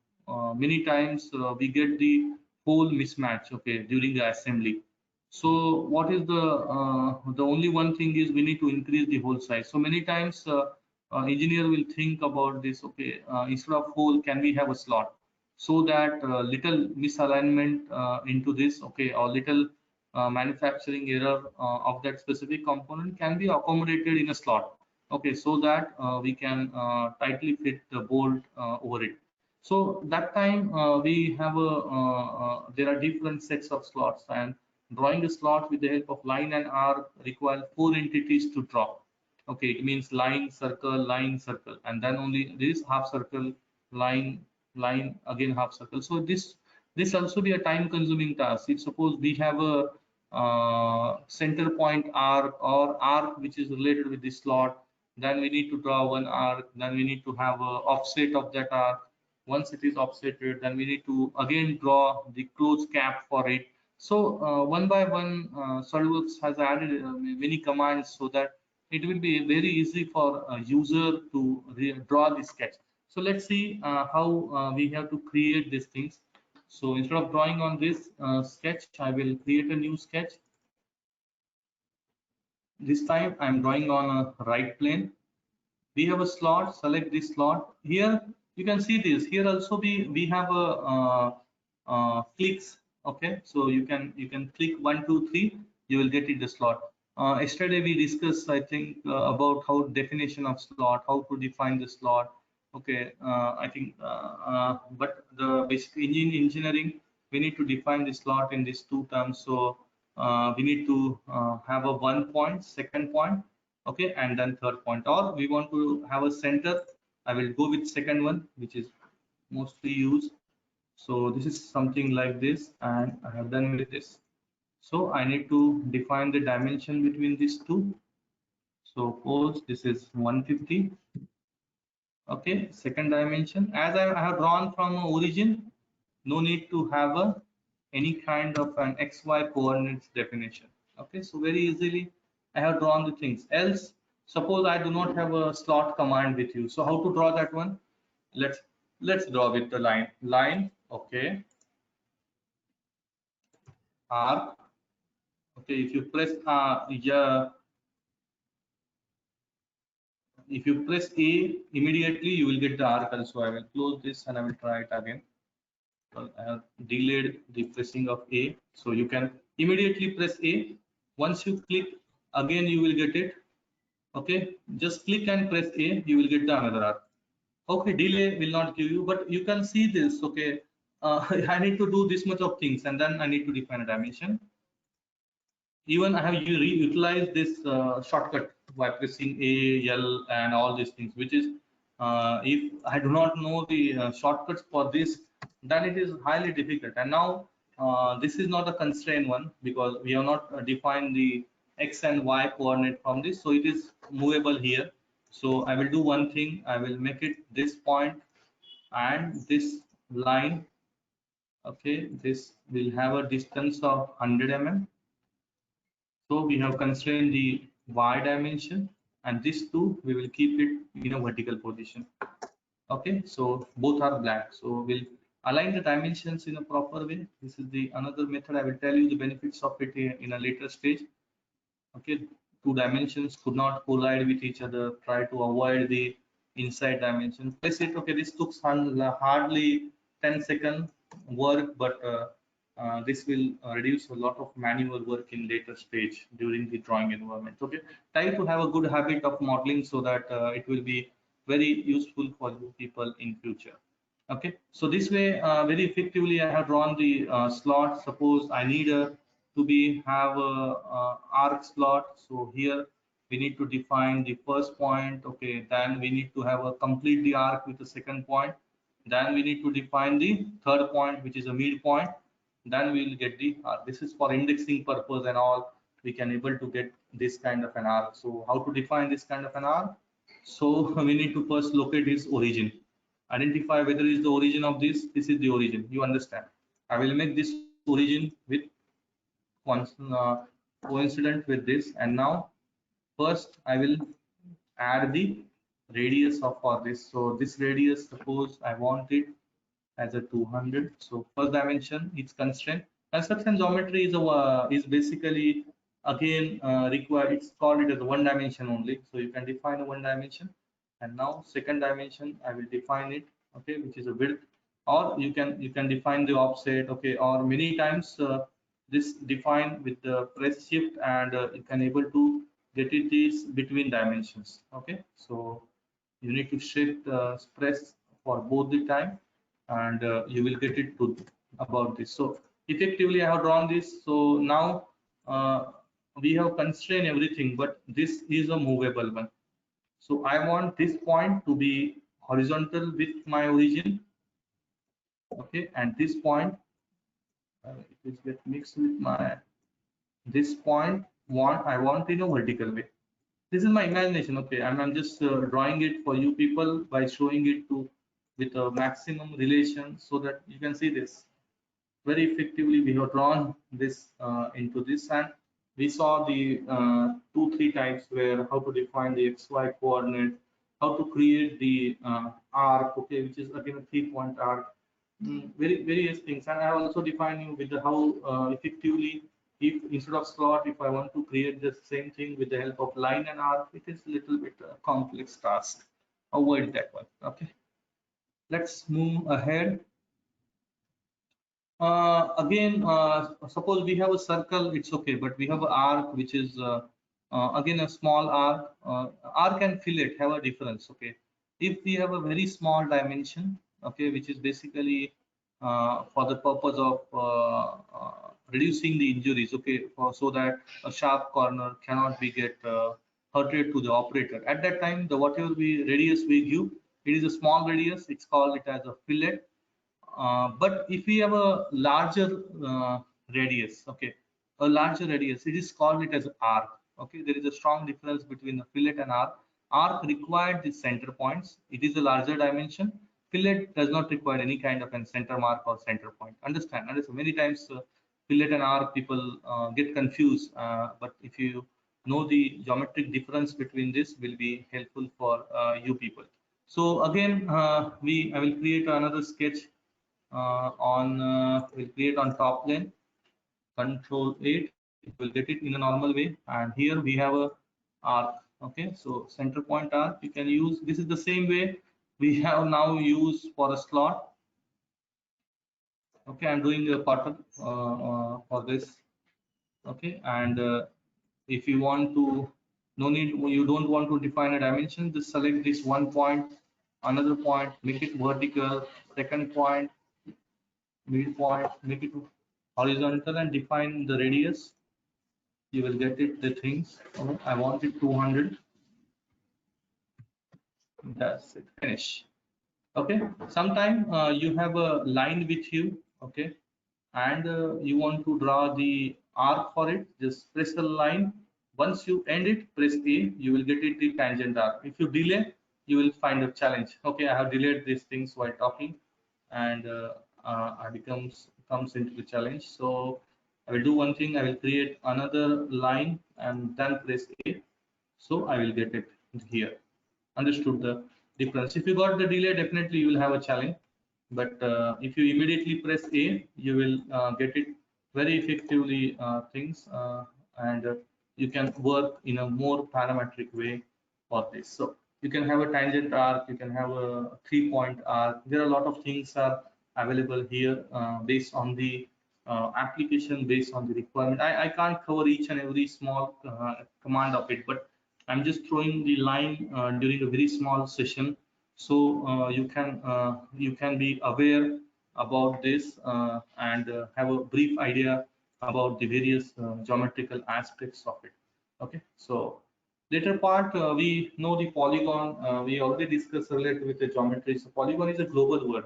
many times we get the whole mismatch, okay, during the assembly. So what is the only one thing is we need to increase the hole size. So many times engineer will think about this, okay, instead of hole, can we have a slot, so that little misalignment into this, okay, or little manufacturing error of that specific component can be accommodated in a slot. Okay, so that we can tightly fit the bolt over it. So that time we have there are different sets of slots, and drawing a slot with the help of line and arc requires 4 entities to draw. Okay, it means line circle, and then only this half circle, line, line, again half circle. So this also be a time consuming task. If suppose we have a center point arc or arc which is related with the slot, then we need to draw one arc, then we need to have a offset of that arc. Once it is offsetted, then we need to again draw the close cap for it. So one by one SolidWorks has added many commands, so that it will be very easy for a user to draw the sketch. So let's see how we have to create these things. So instead of drawing on this sketch, I will create a new sketch. This time I'm drawing on a right plane. We have a slot, select this slot. Here you can see this. Here also we have a clicks. Okay, so you can click 1, 2, 3. You will get it the slot. Yesterday we discussed, I think, about how definition of slot, how to define the slot. Okay, I think, but the basic engineering, we need to define the slot in these two terms. So we need to have a 1 point, second point, okay, and then third point, or we want to have a center. I will go with second one, which is mostly used. So this is something like this, and I have done with this. So I need to define the dimension between these two. So suppose this is 150. Okay, second dimension, as I have drawn from origin, no need to have any kind of an XY coordinates definition. Okay, so very easily I have drawn the things. Else, suppose I do not have a slot command with you. So how to draw that one? Let's draw with the line. Okay. arc. Okay, if you press yeah, if you press A immediately, you will get the arc also. I will close this and I will try it again. I have delayed the pressing of A, so you can immediately press A. Once you click again, you will get it. Okay, just click and press A, you will get the another arc. Okay, delay will not give you, but you can see this. Okay, I need to do this much of things, and then I need to define a dimension. Even I have utilized this shortcut by pressing A, L, and all these things, which is if I do not know the shortcuts for this, then it is highly difficult. And now this is not a constraint one because we have not defined the X and Y coordinate from this, so it is movable here. So I will do one thing, I will make it this point and this line. Okay, this will have a distance of 100 mm. So we have constrained the y dimension, and these two we will keep it in a vertical position. Okay, so both are black. So we'll align the dimensions in a proper way. This is the another method. I will tell you the benefits of it in a later stage. Okay, two dimensions could not collide with each other. Try to avoid the inside dimension. Place it. Okay, this took hardly 10 second work, but this will reduce a lot of manual work in later stage during the drawing environment. Okay, try to have a good habit of modeling so that it will be very useful for you people in future. Okay, so this way very effectively I have drawn the slot. Suppose I need a to be have a arc slot. So here we need to define the first point. Okay, then we need to have a complete the arc with the second point. Then we need to define the third point, which is a midpoint. Then we will get the arc. This is for indexing purpose and all. We can able to get this kind of an arc. So how to define this kind of an arc? So we need to first locate its origin, identify whether is the origin of this is the origin, you understand. I will make this origin with uh, coincident with this, and now first I will add the radius of for this. So this radius, suppose I want it as a 200. So first dimension is constraint. Construction geometry is basically again required. It's called it as a one dimension only. So you can define a one dimension, and now second dimension I will define it. Okay, which is a width, or you can define the offset. Okay, or many times this define with the press shift, and you can able to get it is between dimensions. Okay, so you need to shift press for both the time, and you will get it to about this. So effectively I have drawn this. So now we have constrained everything, but this is a movable one. So I want this point to be horizontal with my origin. Okay, and this point it is get mixed with my this point want I want in a vertical way. This is my imagination. Okay, I'm just drawing it for you people by showing it to with a maximum relation so that you can see this very effectively. We have drawn this into this, and we saw the 2-3 types where how to define the xy coordinate, how to create the arc. Okay, which is again a 3-point arc. Very various things, and I have also defined you with the how effectively, if instead of slot, if I want to create the same thing with the help of line and arc, it is a little bit complex task. Avoid that one. Okay, let's move ahead. Again, suppose we have a circle, it's okay, but we have an arc, which is again a small arc. Arc and fillet have a difference. Okay, if we have a very small dimension, okay, which is basically for the purpose of reducing the injuries, okay, so that a sharp corner cannot be get hurted to the operator. At that time, the whatever we radius we give, it is a small radius. It's called it as a fillet. But if we have a larger radius, okay, a larger radius, it is called it as arc. Okay, there is a strong difference between a fillet and arc. Arc required the center points. It is a larger dimension. Fillet does not require any kind of a center mark or center point. Understand? Understand? Many times fillet and arc people get confused. But if you know the geometric difference between this, will be helpful for you people. So again, I will create another sketch we'll create on top plane Control 8, you will get it in a normal way. And here we have a arc. Okay, so center point arc you can use. This is the same way we have now used for a slot. Okay, I'm doing a pattern for this. Okay, and if you want to, no need, you don't want to define a dimension, just select this one point, another point, make it vertical, second point, midpoint, make it horizontal, and define the radius. You will get it the things. Oh, I want it 200. That's it. Finish. Okay. Sometime you have a line with you. Okay, and you want to draw the arc for it. Just press the line. Once you end it, press A. You will get it the tangent arc. If you delay, you will find a challenge. Okay, I have delayed these things while talking, and I comes into the challenge. So I will do one thing. I will create another line and then press A. So I will get it here. Understood the difference? If you got the delay, definitely you will have a challenge. But if you immediately press A, you will get it very effectively things, and you can work in a more parametric way for this. So you can have a tangent arc, you can have a 3-point arc. There are a lot of things are available here based on the application, based on the requirement. I can't cover each and every small command of it, but I'm just throwing the line during a very small session, so you can be aware about this and have a brief idea about the various geometrical aspects of it. Okay, so later part we know the polygon. We already discussed related with the geometry. So polygon is a global word.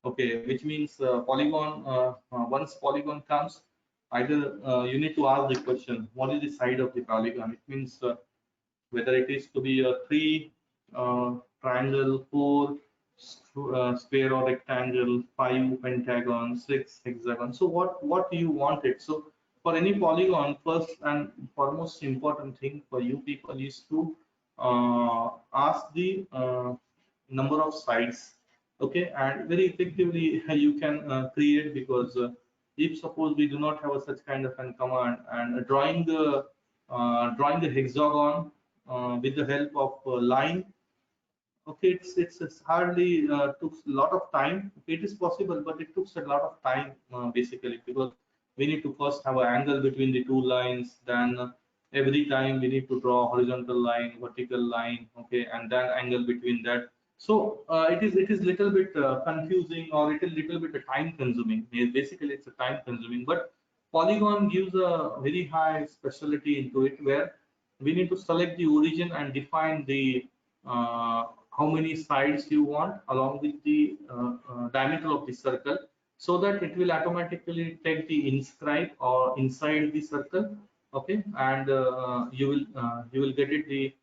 Okay, which means polygon. Once polygon comes, either you need to ask the question, what is the side of the polygon? It means whether it is to be a 3 triangle, 4 square or rectangle, 5 pentagon, 6 hexagon. So what you want it. So for any polygon, first and foremost important thing for you people is to ask the number of sides. Okay, and very effectively you can create, because if suppose we do not have a such kind of an command, and drawing the hexagon with the help of line. Okay, it's hardly took a lot of time. Okay, it is possible, but it took a lot of time basically, because we need to first have an angle between the two lines. Then every time we need to draw horizontal line, vertical line. Okay, and then angle between that. So it is little bit confusing, or it is little bit time consuming. Basically, it's a time consuming, but polygon gives a very high specialty into it, where we need to select the origin and define the how many sides you want along with the diameter of the circle, so that it will automatically take the inscribe or inside the circle. Okay, and you will get it the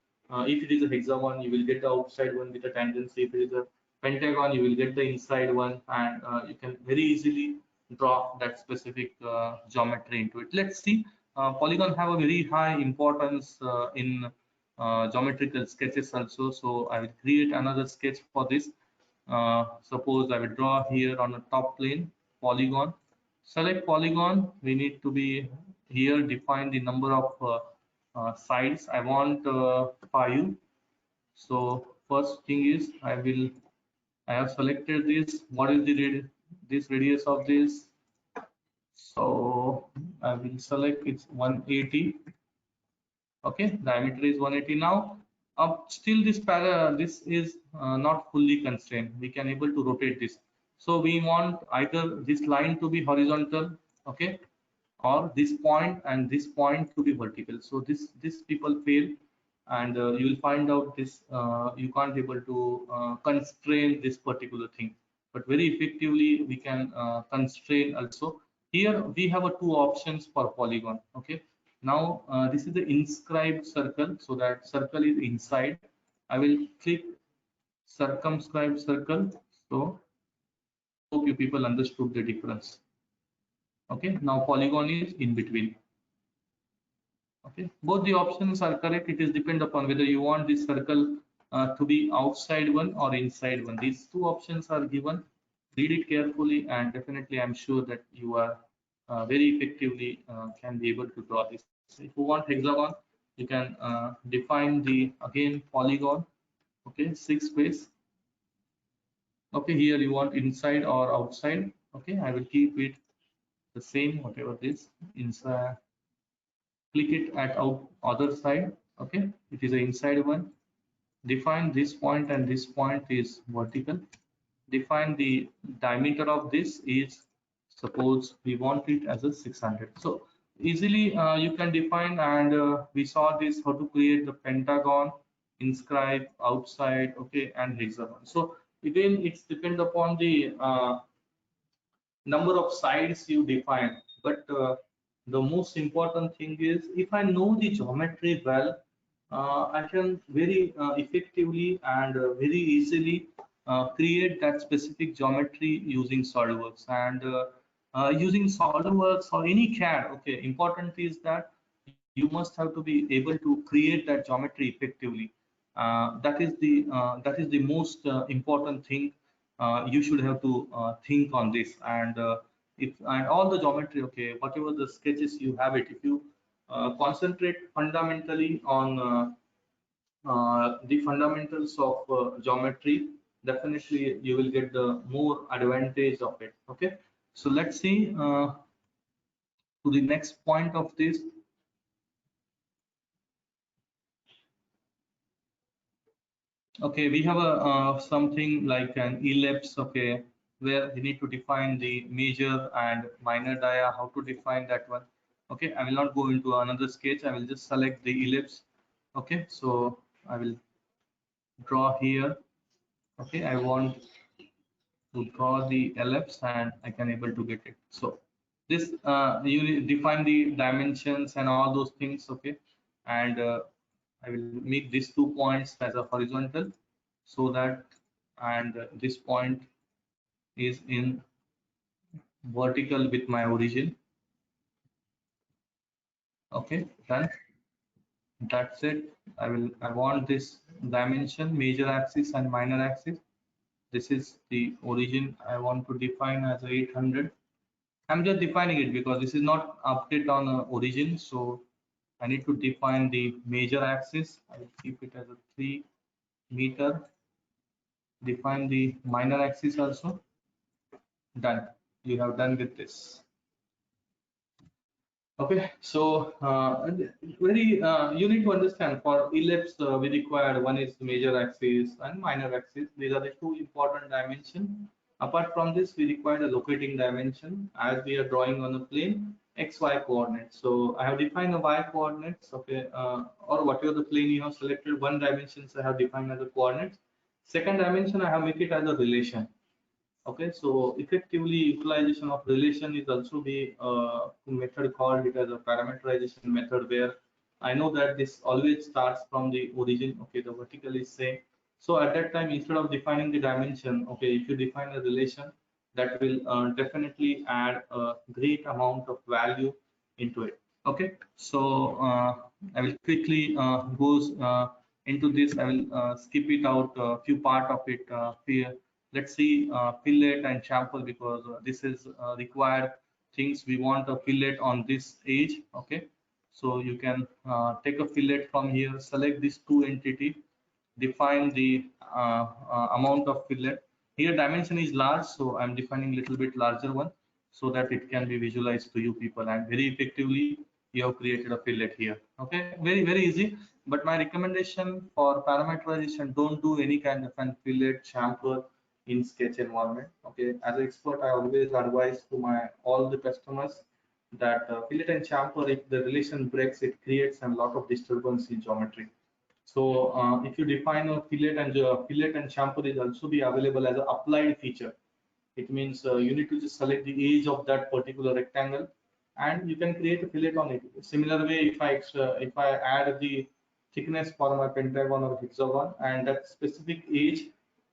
if it is a hexagon, you will get the outside one with a tangency. If it is a pentagon, you will get the inside one, and you can very easily draw that specific geometry into it. Let's see. Polygon have a very high importance in geometrical sketches also. So I will create another sketch for this. Suppose I will draw here on a top plane polygon. Select polygon. We need to be here, define the number of sides. I want 5. So first thing is I have selected this. What is the this radius of this? So I will select it's 180. Okay, diameter is 180. Now still this is not fully constrained. We can able to rotate this. So we want either this line to be horizontal, okay, or this point and this point to be vertical. So this people fail, and you will find out this you can't able to constrain this particular thing, but very effectively we can constrain also. Here we have two options for polygon. Okay, now this is the inscribed circle, so that circle is inside. I will click circumscribed circle. So hope you people understood the difference. Okay, now polygon is in between. Okay, both the options are correct. It is depend upon whether you want this circle to be outside one or inside one. These two options are given. Read it carefully, and definitely I'm sure that you are very effectively can be able to draw this. If you want hexagon, you can define the again polygon. Okay, 6 ways. Okay, here you want inside or outside. Okay, I will keep it the same, whatever this inside. Click it at out other side. Okay, it is the inside one. Define this point and this point is vertical. Define the diameter of this is, suppose we want it as a 600. So easily you can define, and we saw this how to create the pentagon, inscribe, outside, okay, and hexagon. So again, it's depend upon the number of sides you define, but the most important thing is if I know the geometry well, I can very effectively and very easily create that specific geometry using SolidWorks, and using SolidWorks or any CAD. Okay, important is that you must have to be able to create that geometry effectively. That is the most important thing you should have to think on this. And if and all the geometry, okay, whatever the sketches you have it, if you concentrate fundamentally on the fundamentals of geometry, definitely you will get the more advantage of it. Okay, so let's see to the next point of this. Okay, we have a something like an ellipse, okay, where we need to define the major and minor dia, how to define that one. Okay, I will not go into another sketch, I will just select the ellipse. Okay, so I will draw here. Okay, I want to draw the ellipse and I can able to get it. So this you define the dimensions and all those things. Okay, and I will make these 2 points as a horizontal, so that, and this point is in vertical with my origin. Okay, done. That's it. I want this dimension, major axis and minor axis. This is the origin I want to define as 800. I'm just defining it because this is not update on origin, so I need to define the major axis. I will keep it as a 3 meter. Define the minor axis also. Done. You have done with this. Okay, so very you need to understand, for ellipse we require one is major axis and minor axis. These are the 2 important dimensions. Apart from this, we require a locating dimension as we are drawing on a plane XY coordinates. So I have defined the Y coordinates, okay, or whatever the plane you have selected. One dimensions I have defined as the coordinates. Second dimension I have make it as a relation. Okay, so effectively utilization of relation is also the method called it as a parameterization method, where I know that this always starts from the origin. Okay, the vertical is same. So at that time, instead of defining the dimension, okay, if you define a relation, that will definitely add a great amount of value into it. Okay, so I will quickly goes into this. I will skip it out a few part of it here. Let's see fillet and chamfer, because this is required things. We want a fillet on this edge. Okay, so you can take a fillet from here, select these 2 entity, define the amount of fillet. Here dimension is large, so I'm defining little bit larger one, so that it can be visualized to you people, and very effectively you have created a fillet here. Okay, very easy. But my recommendation for parameterization, don't do any kind of an fillet chamfer in sketch environment. Okay, as an expert, I always advise to my all the customers that fillet and chamfer, if the relation breaks, it creates a lot of disturbance in geometry. So if you define a fillet and chamfer is also be available as an applied feature. It means you need to just select the edge of that particular rectangle, and you can create a fillet on it. Similar way, if I add the thickness for my pentagon or hexagon and that specific edge,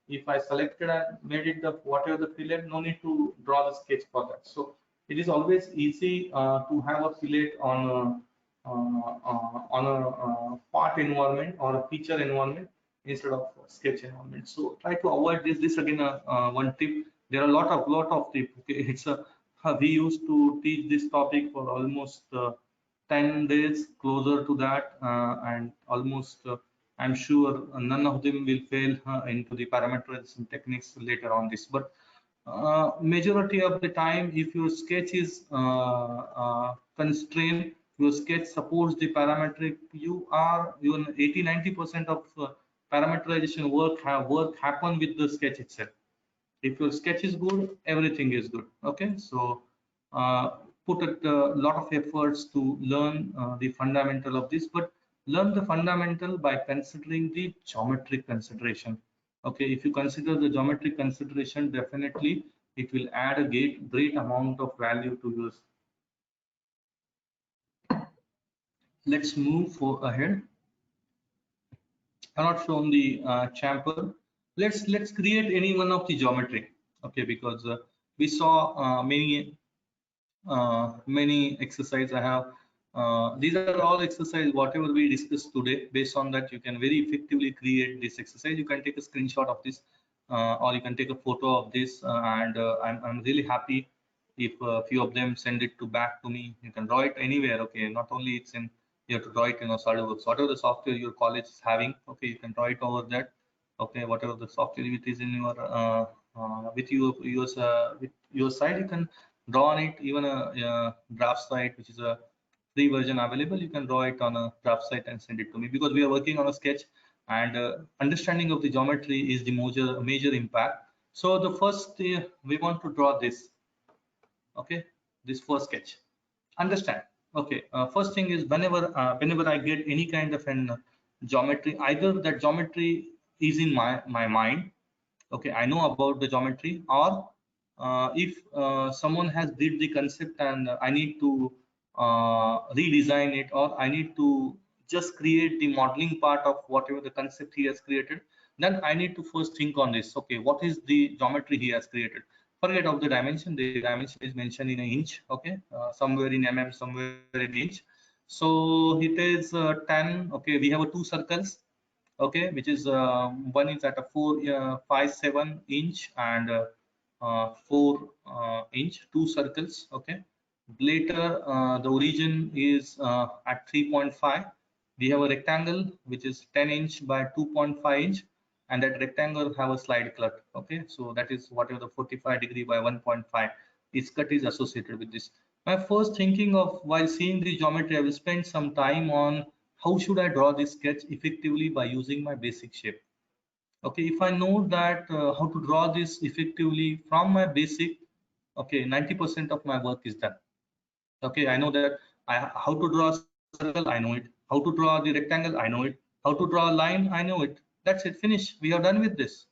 if I selected and made it the whatever the fillet, no need to draw the sketch for that. So it is always easy to have a fillet on a part environment or a feature environment instead of sketch environment. So try to avoid this. This again one tip. There are a lot of tip. Okay, it's a we used to teach this topic for almost 10 days, closer to that, and almost I'm sure none of them will fail into the parameterization techniques later on this. But majority of the time, if your sketch is constrained, your sketch supports the parametric, you are even 80-90% of parameterization work happen with the sketch itself. If your sketch is good, everything is good. Okay, so uh, put a lot of efforts to learn the fundamental of this, but learn the fundamental by considering the geometric consideration. Okay, if you consider the geometric consideration, definitely it will add a great amount of value to yours. Let's move ahead. Cannot shown the chamfer. Let's create any one of the geometry. Okay, because we saw many exercise I have. These are all exercise whatever we discussed today. Based on that, you can very effectively create this exercise. You can take a screenshot of this, or you can take a photo of this, and I'm really happy if a few of them send it to back to me. You can draw it anywhere. Okay, not only it's in, you have to draw it in a SolidWorks, whatever the software your college is having. Okay, you can draw it over that. Okay, whatever the software it is in your with your side, you can draw on it. Even a draft site, which is a free version available, you can draw it on a draft site and send it to me, because we are working on a sketch, and understanding of the geometry is the major impact. So the first we want to draw this. Okay, this first sketch. Understand? Okay, first thing is, whenever I get any kind of an geometry, either that geometry is in my mind. Okay, I know about the geometry, or if someone has did the concept and I need to redesign it, or I need to just create the modeling part of whatever the concept he has created, then I need to first think on this. Okay, what is the geometry he has created? Forget of the dimension. The dimension is mentioned in an inch. Okay, somewhere in mm, somewhere in inch. So it is 10. Okay, we have two circles. Okay, which is one is at a 4.57 inch, and 4 inch, two circles. Okay, later the origin is at 3.5. We have a rectangle which is 10 inch by 2.5 inch, and that rectangle have a slide cut. Okay, so that is whatever the 45 degree by 1.5 is cut is associated with this. My first thinking of while seeing the geometry, I will spend some time on how should I draw this sketch effectively by using my basic shape. Okay, if I know that how to draw this effectively from my basic, okay, 90% of my work is done. Okay, I know that how to draw a circle, I know it. How to draw the rectangle, I know it. How to draw a line, I know it. That's it, finish. We are done with this.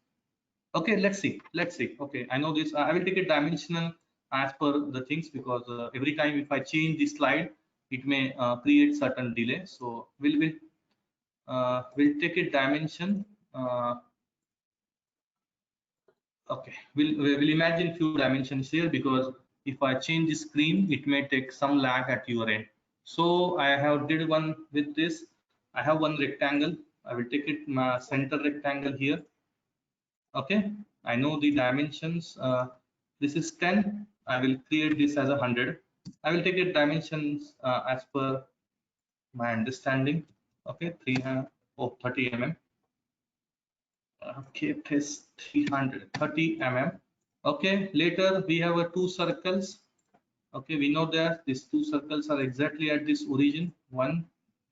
Okay, let's see. Okay, I know this. I will take it dimensional as per the things, because every time if I change the slide, it may create certain delay. So we'll take it dimension. Okay, we'll imagine few dimensions here, because if I change the screen, it may take some lag at your end. So I have did one with this. I have one rectangle. I will take it my center rectangle here. Okay, I know the dimensions. This is 10. I will create this as 100. I will take it dimensions as per my understanding. Okay, 30 mm. Okay, it is 330 mm. Okay, later we have a two circles. Okay, we know that these two circles are exactly at this origin. One.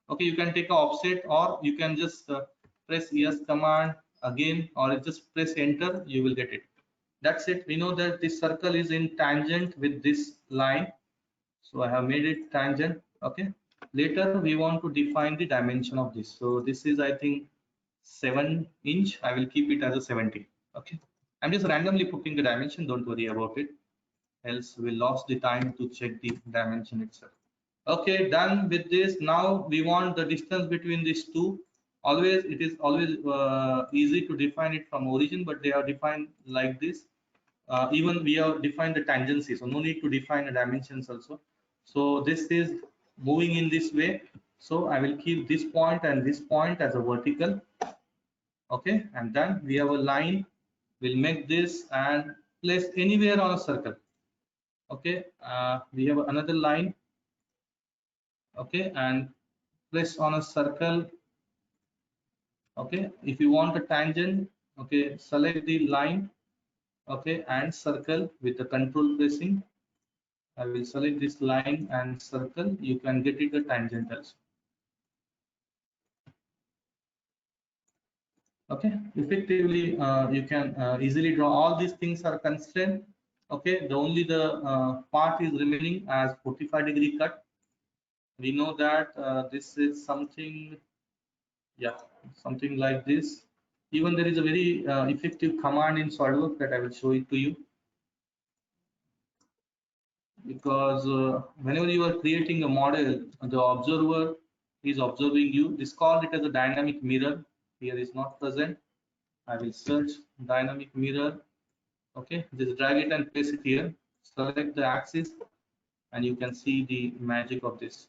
Okay, you can take a offset, or you can just press yes command again, or just press enter, you will get it. That's it. We know that this circle is in tangent with this line, so I have made it tangent. Okay, later we want to define the dimension of this. So this is, I think, 7 inch. I will keep it as a 70. Okay, I'm just randomly putting the dimension, don't worry about it, else we lost the time to check the dimension itself. Okay, done with this. Now we want the distance between these two. Always, it is always easy to define it from origin, but they are defined like this. Even we have defined the tangency, so no need to define the dimensions also. So this is moving in this way. So I will keep this point and this point as a vertical. Okay, and then we have a line. We'll make this and place anywhere on a circle. Okay, we have another line. Okay, and place on a circle. Okay, if you want a tangent, okay, select the line, okay, and circle with the control pressing. I will select this line and circle. You can get it a tangent also. Okay, effectively you can easily draw. All these things are constrained. Okay, the part is remaining as 45-degree cut. We know that this is something, yeah, something like this. Even there is a very effective command in SolidWorks that I will show it to you, because whenever you are creating a model, the observer is observing you. This called it as a dynamic mirror. Here is not present. I will search dynamic mirror. Okay, just drag it and place it here. Select the axis, and you can see the magic of this.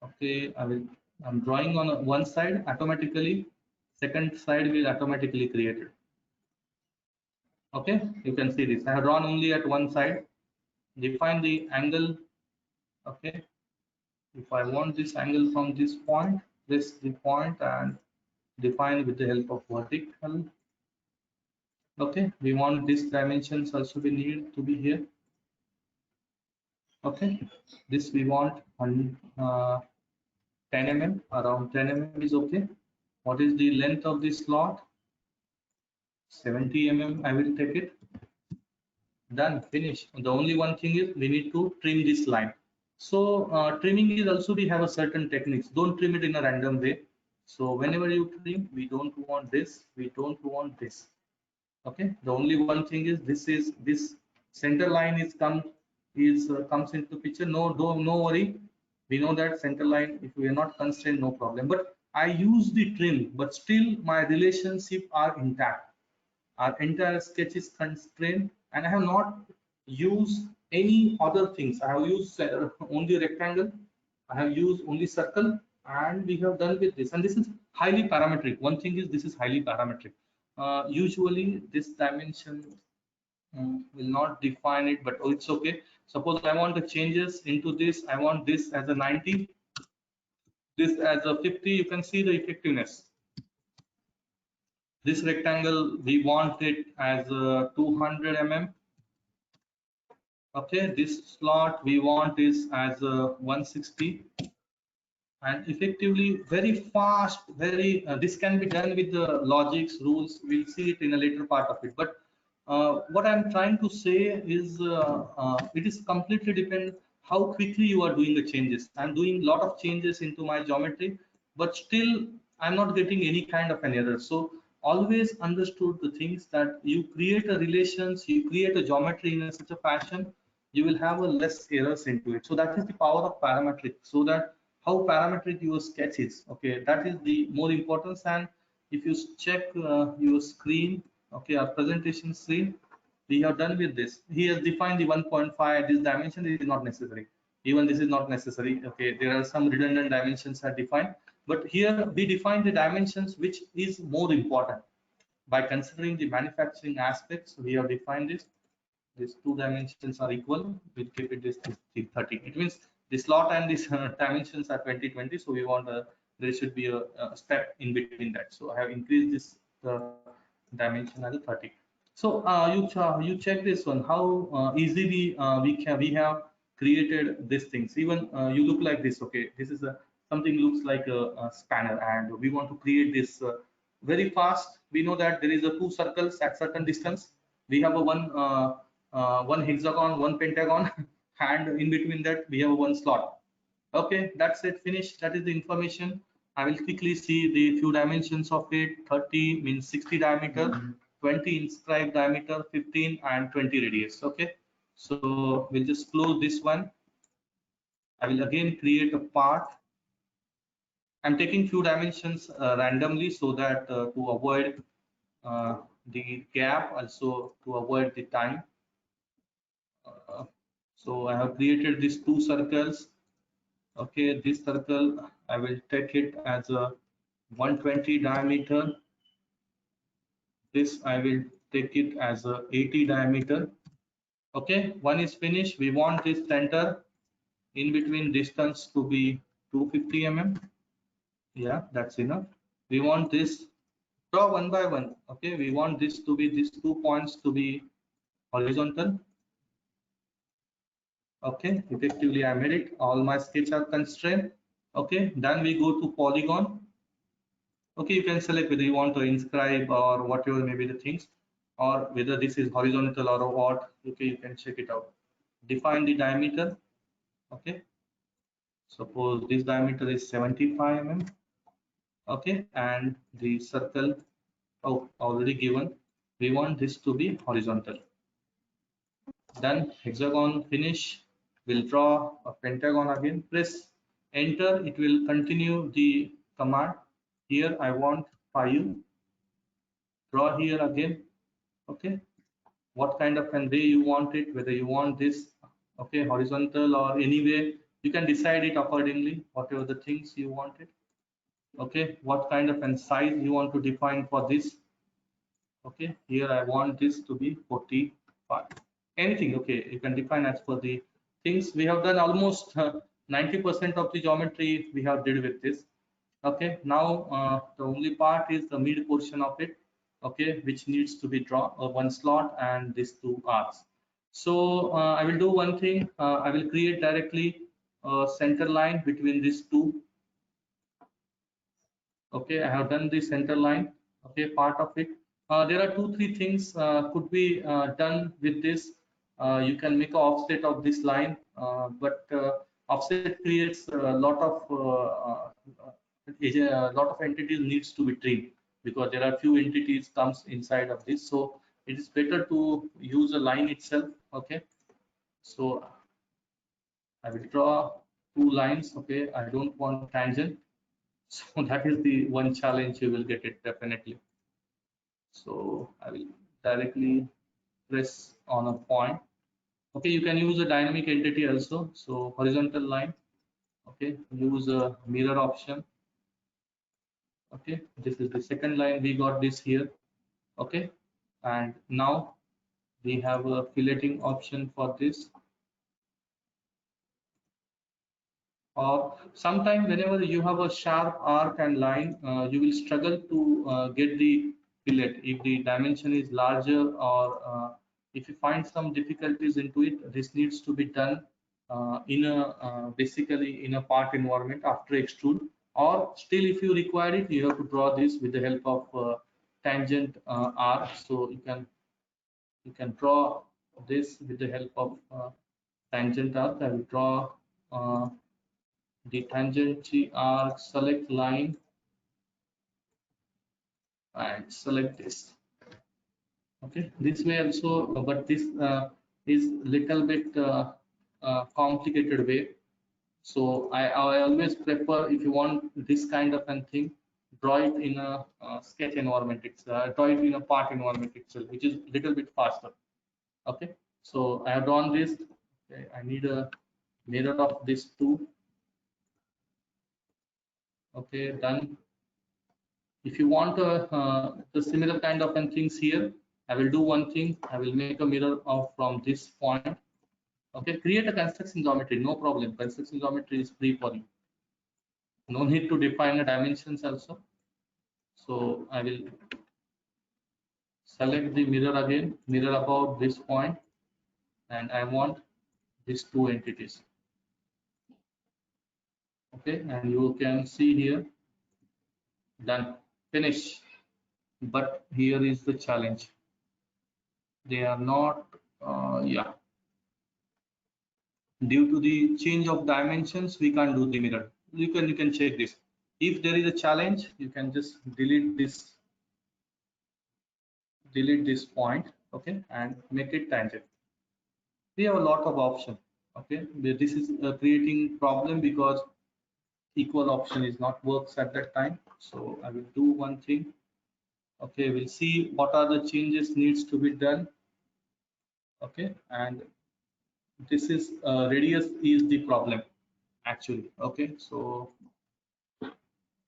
Okay, I'm drawing on one side automatically. Second side will automatically create it. Okay, you can see this. I have drawn only at one side. Define the angle. Okay, if I want this angle from this point, press the point and define with the help of vertical. Okay, we want this dimensions also we need to be here. Okay, this we want on 10 mm, around 10 mm is okay. What is the length of this slot? 70 mm. I will take it. Done, finish. The only one thing is we need to trim this line. So trimming is also, we have a certain techniques. Don't trim it in a random way. So whenever you trim, we don't want this, we don't want this. Okay, the only one thing is this center line comes into picture. No worry, we know that center line, if we are not constrained, no problem. But I use the trim, but still my relationship are intact. Our entire sketch is constrained, and I have not used any other things. I have used only rectangle, I have used only circle, and we have done with this. And this is highly parametric. One thing is, this is highly parametric. Usually this dimension will not define it, but it's okay. Suppose I want the changes into this. I want this as a 90, this as a 50. You can see the effectiveness. This rectangle, we want it as 200 mm. Okay, this slot we want is as 160, and effectively very fast, very this can be done with the logics rules. We'll see it in a later part of it. But what I'm trying to say is it is completely depend how quickly you are doing the changes. I'm doing a lot of changes into my geometry, but still I'm not getting any kind of an error. So always understood the things that you create a relations, you create a geometry in such a fashion, you will have a less errors into it. So that is the power of parametric. So that how parametric your sketch is, okay, that is the more importance. And if you check your screen, okay, our presentation screen, we have done with this. He has defined the 1.5. This dimension is not necessary. Even this is not necessary. Okay, there are some redundant dimensions are defined, but here we define the dimensions which is more important. By considering the manufacturing aspects, we have defined this. These two dimensions are equal. We'll keep it this 30. It means the slot and these dimensions are 2020. So we want there should be a step in between that. So I have increased this dimension as a 30. So you check this one, how easily we have created these things. Even you look like this. Okay, this is a something looks like a spanner, and we want to create this very fast. We know that there is a two circles at certain distance. We have a one hexagon, one pentagon, and in between that we have one slot. Okay, that's it, finished. That is the information. I will quickly see the few dimensions of it. 30 means 60 diameter, 20 inscribed diameter, 15 and 20 radius. Okay, so we'll just close this one. I will again create a part. I'm taking few dimensions randomly so that to avoid the gap, also to avoid the time. Uh, so I have created these two circles. Okay, this circle I will take it as a 120 diameter. This I will take it as a 80 diameter. Okay, one is finished. We want this center in between distance to be 250 mm. Yeah, that's enough. We want this, draw one by one. Okay, we want this to be, these 2 points to be horizontal. Okay, effectively I made it. All my sketch are constrained. Okay, then we go to polygon. Okay, you can select whether you want to inscribe or whatever may be the things, or whether this is horizontal or what. Okay, you can check it out. Define the diameter. Okay, suppose this diameter is 75 mm. Okay, and the circle, oh, already given. We want this to be horizontal. Then hexagon finish. We'll draw a pentagon again. Press enter. It will continue the command. Here I want 5. Draw here again. Okay. What kind of an way you want it, whether you want this, okay, horizontal or any way, you can decide it accordingly, whatever the things you want it. Okay. What kind of an size you want to define for this. Okay, here I want this to be 45. Anything, okay, you can define as per the things. We have done almost 90% of the geometry we have did with this. Okay, now the only part is the mid portion of it, okay, which needs to be drawn, one slot and these two arcs. So I will do one thing. I will create directly a center line between these two. Okay, I have done the center line. Okay, part of it. There are 2 3 things could be done with this. You can make an offset of this line, but offset creates a lot of entities needs to be trimmed, because there are few entities comes inside of this. So it is better to use a line itself. Okay, so I will draw 2 lines. Okay, I don't want tangent. So that is the one challenge, you will get it definitely. So I will directly press on a point. Okay, you can use a dynamic entity also. So horizontal line. Okay, use a mirror option. Okay, this is the second line. We got this here. Okay, and now we have a filleting option for this. Or sometime whenever you have a sharp arc and line, you will struggle to get the fillet if the dimension is larger, or if you find some difficulties into it. This needs to be done in a basically in a part environment after extrude, or still if you require it, you have to draw this with the help of tangent arc. So you can draw this with the help of tangent arc. I will draw uh, the tangent arc, select line and select this. Okay, this way also, but this is little bit complicated way. So I always prefer, if you want this kind of a thing, draw it in a sketch environment. It's draw it in a part environment itself, which is little bit faster. Okay, so I have drawn this. Okay, I need a mirror of this two. Okay, done. If you want the similar kind of things here, I will do one thing. I will make a mirror of from this point. Okay, create a construction geometry, no problem. Construction geometry is free for you. No need to define the dimensions also. So I will select the mirror again, mirror about this point, and I want these two entities. Okay, and you can see here, done, finish. But here is the challenge. They are not, yeah. Due to the change of dimensions, we can't do the mirror. You can check this. If there is a challenge, you can just delete this point, okay, and make it tangent. We have a lot of option. Okay, this is creating problem because equal option is not works at that time. So I will do one thing. Okay, we'll see what are the changes needs to be done. Okay, and this is radius is the problem actually. Okay, so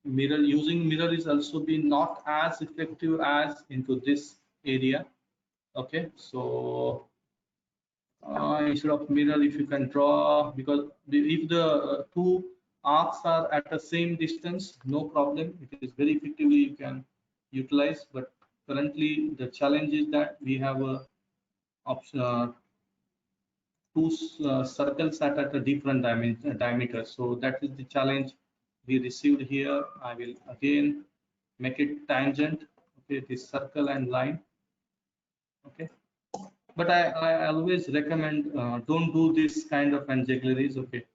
mirror, using mirror is also be not as effective as into this area. Okay, so Instead of mirror, if you can draw, because if the two arcs are at the same distance, no problem, it is very effectively you can utilize. But currently the challenge is that we have a option, two circles at a different diameter. So that is the challenge we received here. I will again make it tangent. Okay, this circle and line. Okay, but I always recommend don't do this kind of juggleries. Okay,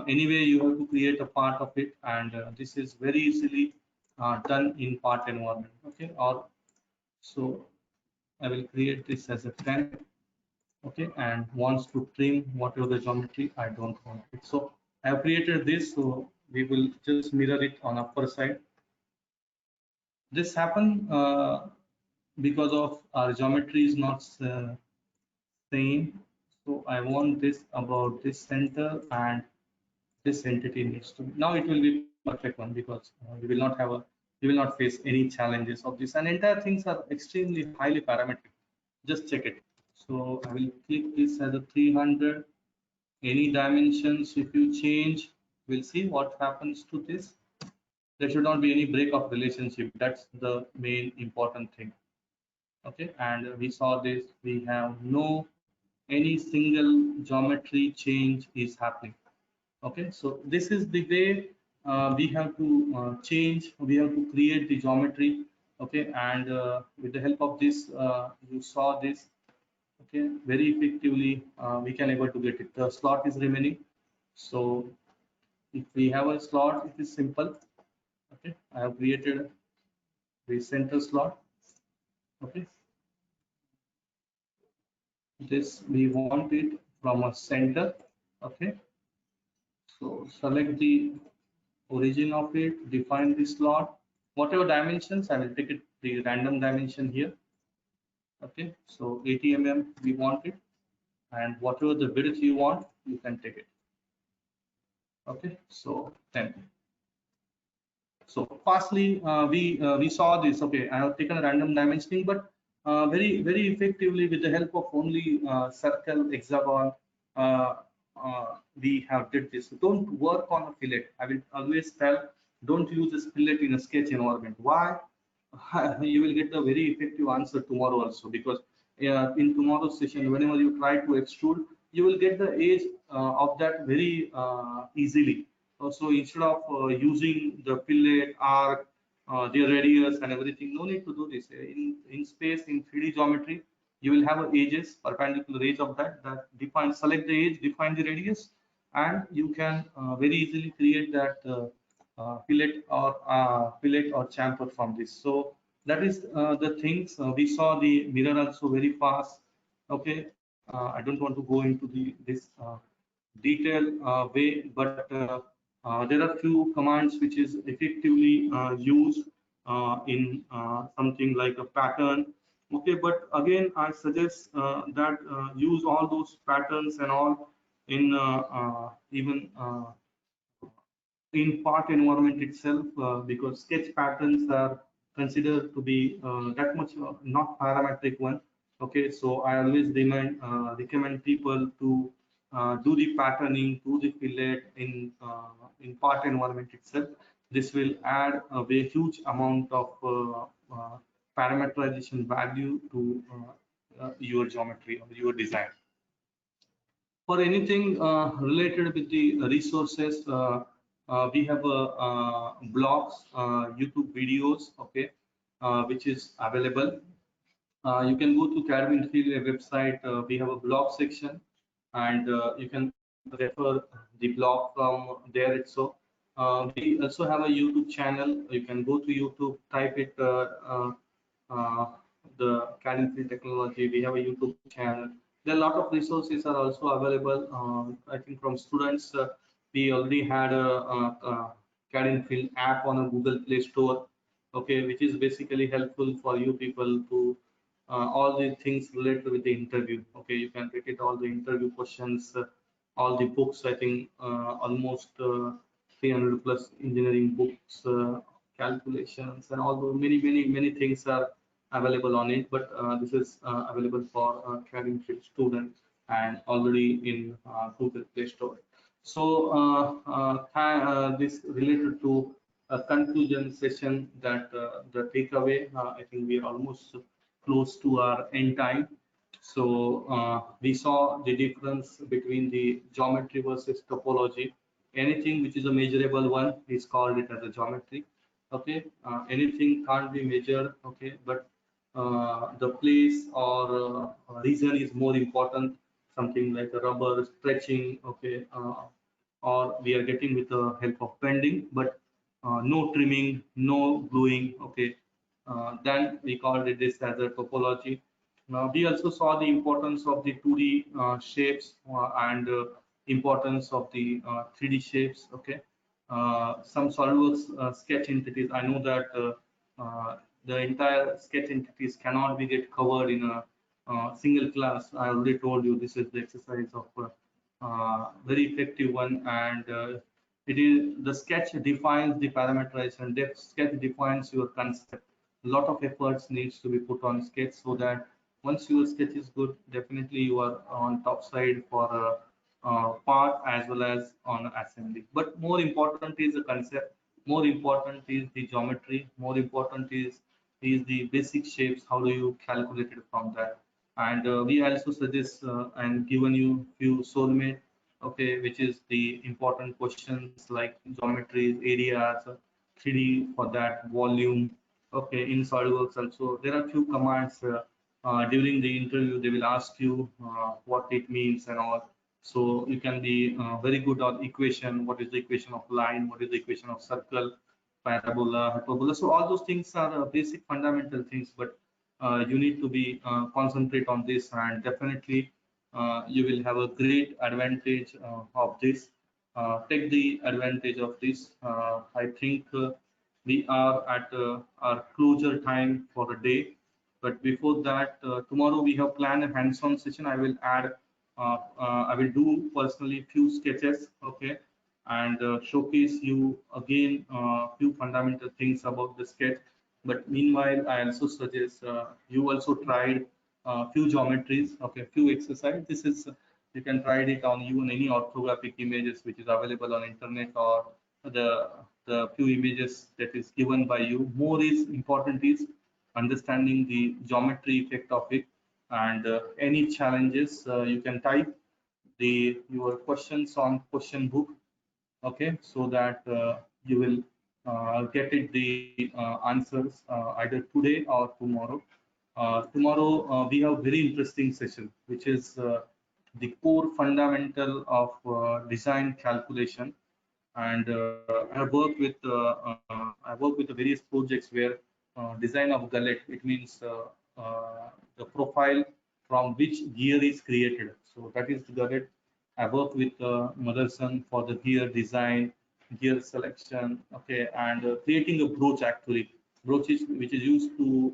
anyway you have to create a part of it, and this is very easily done in part environment. Okay, or so I will create this as a 10. Okay, and wants to trim whatever the geometry I don't want it. So I have created this, so we will just mirror it on upper side. This happened because of our geometry is not same. So I want this about this center, and this entity needs to be. Now it will be perfect one, because we will not face any challenges of this, and entire things are extremely highly parametric. Just check it. So I will click this as a 300. Any dimensions, if you change, we'll see what happens to this. There should not be any break of relationship. That's the main important thing. Okay, and we saw this. We have no any single geometry change is happening. Okay, so this is the way we have to change. We have to create the geometry. Okay, and with the help of this, you saw this. Okay, very effectively we can able to get it. The slot is remaining. So if we have a slot, it is simple. Okay, I have created the center slot. Okay, this we want it from a center. Okay, so select the origin of it, define the slot, whatever dimensions. I will take it the random dimension here. Okay, so 80 mm we want it, and whatever the width you want, you can take it. Okay, so 10. So fastly, we saw this. Okay, I have taken a random dimensioning, but very effectively with the help of only circle, hexagon, uh, we have did this. Don't work on a fillet. I will always tell, don't use a fillet in a sketch environment. Why? You will get the very effective answer tomorrow also, because in tomorrow's session, whenever you try to extrude, you will get the edge of that very easily. So instead of using the fillet, arc, the radius and everything, no need to do this. In space, in 3D geometry, you will have edges, perpendicular edge of that define, select the edge, define the radius, and you can very easily create that fillet or chamfer from this. So that is the things we saw the mirror also very fast. Okay, I don't want to go into this detailed way, but there are few commands which is effectively used in something like a pattern. Okay, but again, I suggest that use all those patterns and all in even in part environment itself, because sketch patterns are considered to be that much not parametric one. Okay, so I always recommend people to do the patterning, do the fillet in part environment itself. This will add a very huge amount of parameterization value to your geometry or your design. For anything related with the resources, we have blogs, YouTube videos, okay, which is available. You can go to Cadwin Field website. We have a blog section, and you can refer the blog from there. So we also have a YouTube channel. You can go to YouTube, type it uh, the Cadwin Field Technology. We have a YouTube channel. There are a lot of resources are also available. I think from students, we already had a Cadwin Field app on a Google Play Store. Okay, which is basically helpful for you people to all the things related with the interview. Okay, you can take it all the interview questions, all the books. I think almost 300 plus engineering books, calculations, and all the many things are available on it. But this is available for Cadwin Field students. and already in Google Play Store. So this related to a conclusion session that the takeaway, I think we are almost close to our end time. So we saw the difference between the geometry versus topology. Anything which is a measurable one is called it as a geometry. Okay, anything can't be measured. Okay, but the place or region is more important. Something like a rubber stretching. Okay, or we are getting with the help of bending, but no trimming, no gluing. Okay, then we called it this as a topology. Now we also saw the importance of the 2D shapes and importance of the 3D shapes. Okay, some SolidWorks sketch entities. I know that the entire sketch entities cannot be get covered in a single class. I already told you this is the exercise of very effective one, and it is the sketch defines the parameterization. The sketch defines your concept. A lot of efforts needs to be put on sketch so that once your sketch is good, definitely you are on top side for a part as well as on assembly. But more important is the concept. More important is the geometry. More important is the basic shapes. How do you calculate it from that? And we also suggest and given you few soulmate, okay, which is the important questions like geometries, areas, 3D for that volume. Okay, in SolidWorks also there are few commands during the interview they will ask you what it means and all. So you can be very good on equation. What is the equation of line? What is the equation of circle, parabola, hyperbola? So all those things are basic fundamental things, but you need to be concentrate on this, and definitely you will have a great advantage of this. Take the advantage of this. I think we are at our closure time for the day. But before that, tomorrow we have planned a hands-on session. I will add, I will do personally few sketches, okay, and showcase you again few fundamental things about the sketch. But meanwhile, I also suggest you also tried few geometries, okay, few exercise. This is you can try it on even any orthographic images which is available on internet, or the few images that is given by you. More is important is understanding the geometry effect of it, and any challenges you can type the your questions on question book, okay, so that you will get it the answers either today or tomorrow. Tomorrow we have very interesting session, which is the core fundamental of design calculation. And I work with the various projects where design of gullet, it means the profile from which gear is created. So that is the gullet. I work with Motherson for the gear design, gear selection, okay, and creating a brooch actually, brooch is which is used to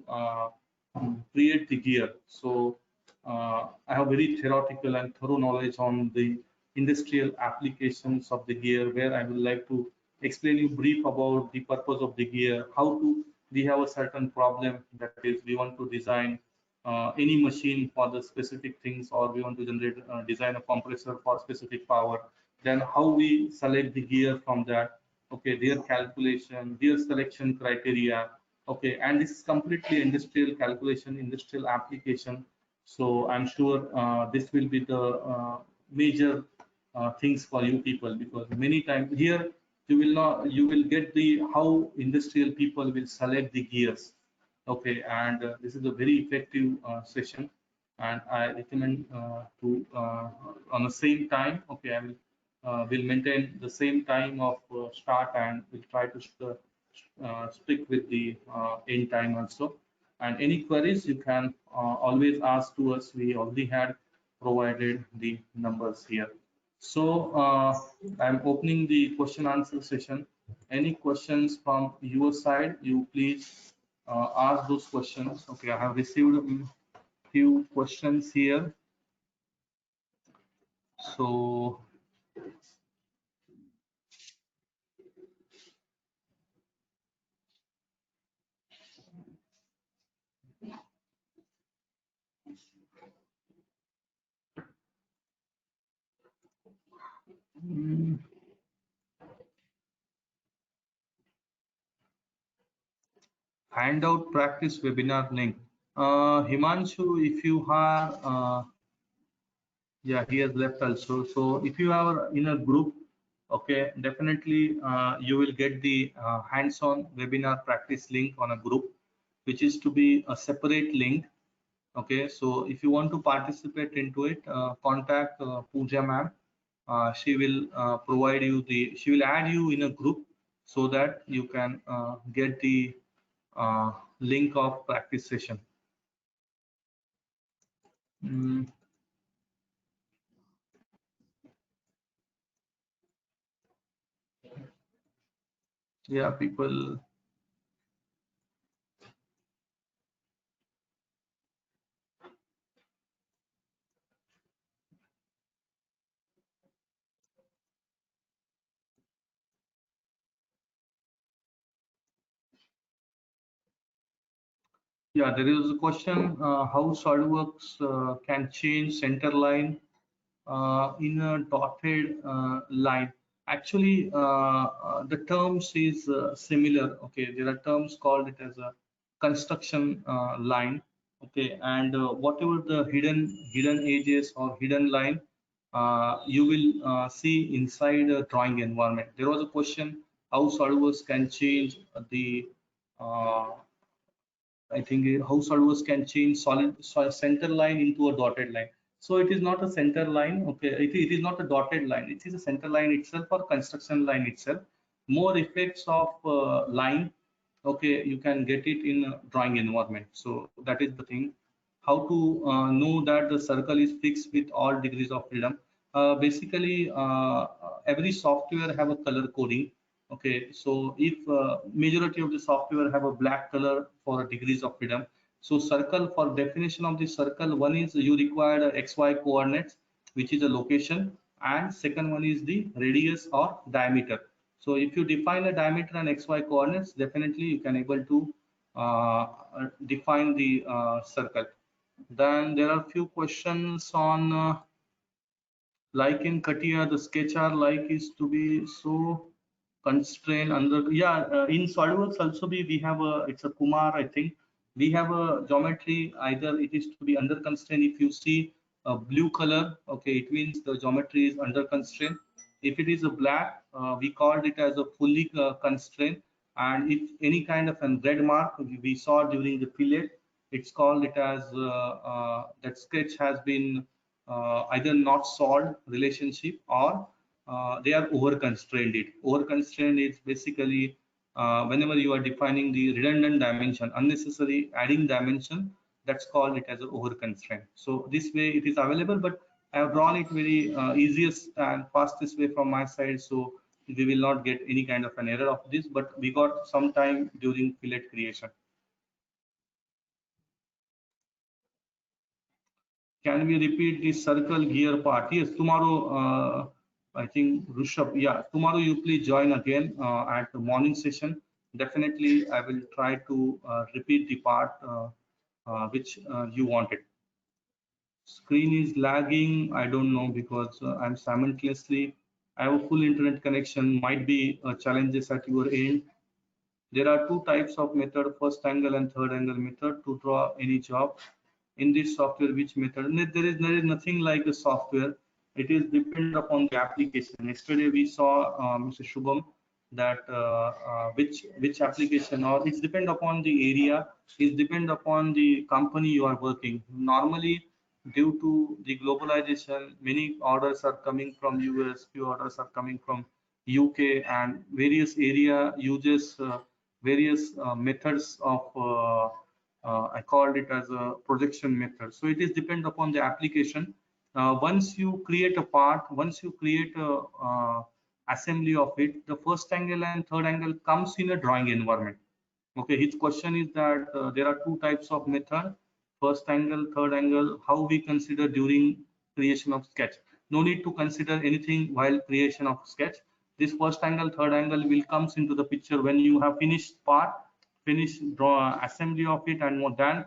create the gear. So I have very theoretical and thorough knowledge on the industrial applications of the gear, where I would like to explain you brief about the purpose of the gear, how to we have a certain problem, that is we want to design any machine for the specific things, or we want to generate design a compressor for specific power, then how we select the gear from that, okay, their calculation, their selection criteria, okay, and this is completely industrial calculation, industrial application. So I'm sure this will be the major things for you people, because many times here you will not, you will get the how industrial people will select the gears, okay, and this is a very effective session, and I recommend to on the same time, okay, I will maintain the same time of start, and will try to stick with the end time also. And any queries you can always ask to us. We already had provided the numbers here. So I'm opening the question answer session. Any questions from your side, you please ask those questions. Okay, I have received a few questions here. So Mm, Handout practice webinar link. Himanshu, if you have, yeah, he has left also. So if you are in a group, okay, definitely you will get the hands-on webinar practice link on a group, which is to be a separate link. Okay, so if you want to participate into it, contact Pooja ma'am. She will provide you the, she will add you in a group so that you can get the uh, link of practice session. Mm, yeah, people. Yeah, there is a question how SolidWorks can change center line in a dotted line. Actually, the terms is similar. Okay, there are terms called it as a construction line. Okay, and whatever the hidden edges or hidden line, you will see inside a drawing environment. There was a question how SolidWorks can change the uh, I think how solvers can change center line into a dotted line. So it is not a center line, okay. It is not a dotted line. It is a center line itself or construction line itself. More effects of line, okay, you can get it in a drawing environment. So that is the thing. How to know that the circle is fixed with all degrees of freedom? Basically, every software have a color coding. Okay, so if majority of the software have a black color for degrees of freedom, so circle, for definition of the circle, one is you require XY coordinates, which is a location, and second one is the radius or diameter. So if you define a diameter and XY coordinates, definitely you can able to define the circle. Then there are few questions on like in CATIA, the sketch like is to be so constrained under, yeah, in SolidWorks also we have a, it's a Kumar, I think. We have a geometry, either it is to be under constraint. If you see a blue color, okay, it means the geometry is under constraint. If it is a black, we called it as a fully constraint. And if any kind of a red mark we saw during the fillet, it's called it as that sketch has been either not solved relationship or they are over constrained. It over constrained is basically whenever you are defining the redundant dimension, unnecessary adding dimension, that's called it as an over constraint. So this way it is available, but I have drawn it very easiest and fastest way from my side, so we will not get any kind of an error of this, but we got some time during fillet creation. Can we repeat the circle gear part? Yes, tomorrow, I think Rushabh, yeah, tomorrow you please join again at the morning session. Definitely, I will try to repeat the part which you wanted. Screen is lagging. I don't know because I'm simultaneously, I have a full internet connection. Might be challenges at your end. There are two types of method, first angle and third angle method to draw any job. In this software, which method? There is nothing like a software. It is depend upon the application. Yesterday we saw Mr. Shubham that which application, or it's depend upon the area, it depend upon the company you are working. Normally, due to the globalization, many orders are coming from US, few orders are coming from UK, and various area uses various methods of I called it as a projection method. So it is depend upon the application. Once you create a part, once you create a assembly of it, the first angle and third angle comes in a drawing environment. Okay, his question is that there are two types of method, first angle, third angle, how we consider during creation of sketch. No need to consider anything while creation of sketch. This first angle, third angle will comes into the picture when you have finished part, finished draw assembly of it, and more done.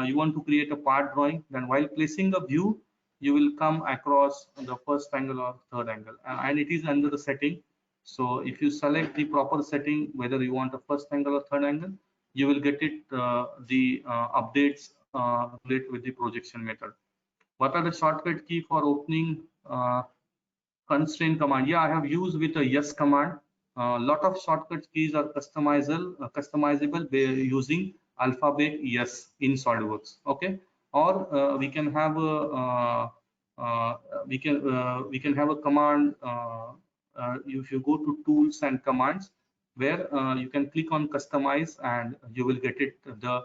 You want to create a part drawing. Then while placing a view, you will come across the first angle or third angle, and it is under the setting. So if you select the proper setting, whether you want a first angle or third angle, you will get it the updates related with the projection method. What are the shortcut key for opening constraint command? Yeah, I have used with a yes command. A lot of shortcut keys are customizable by using alphabet yes in SolidWorks. Okay, or we can have a we can have a command. If you go to tools and commands, where you can click on customize and you will get it the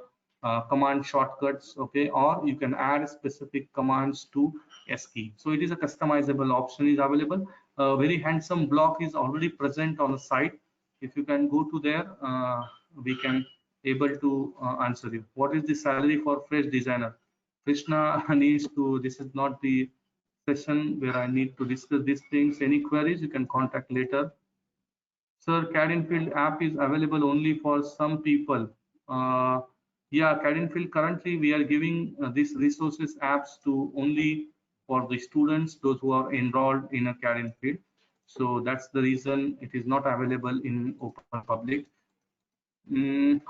command shortcuts. Okay, or you can add specific commands to S key. So it is a customizable option is available. A very handsome block is already present on the site. If you can go to there, we can able to answer you. What is the salary for fresh designer? Krishna needs to, this is not the session where I need to discuss these things. Any queries you can contact later. Sir, CAD Infield app is available only for some people. Yeah, CAD Infield currently we are giving these resources apps to only for the students, those who are enrolled in a CAD Infield. So that's the reason it is not available in open public.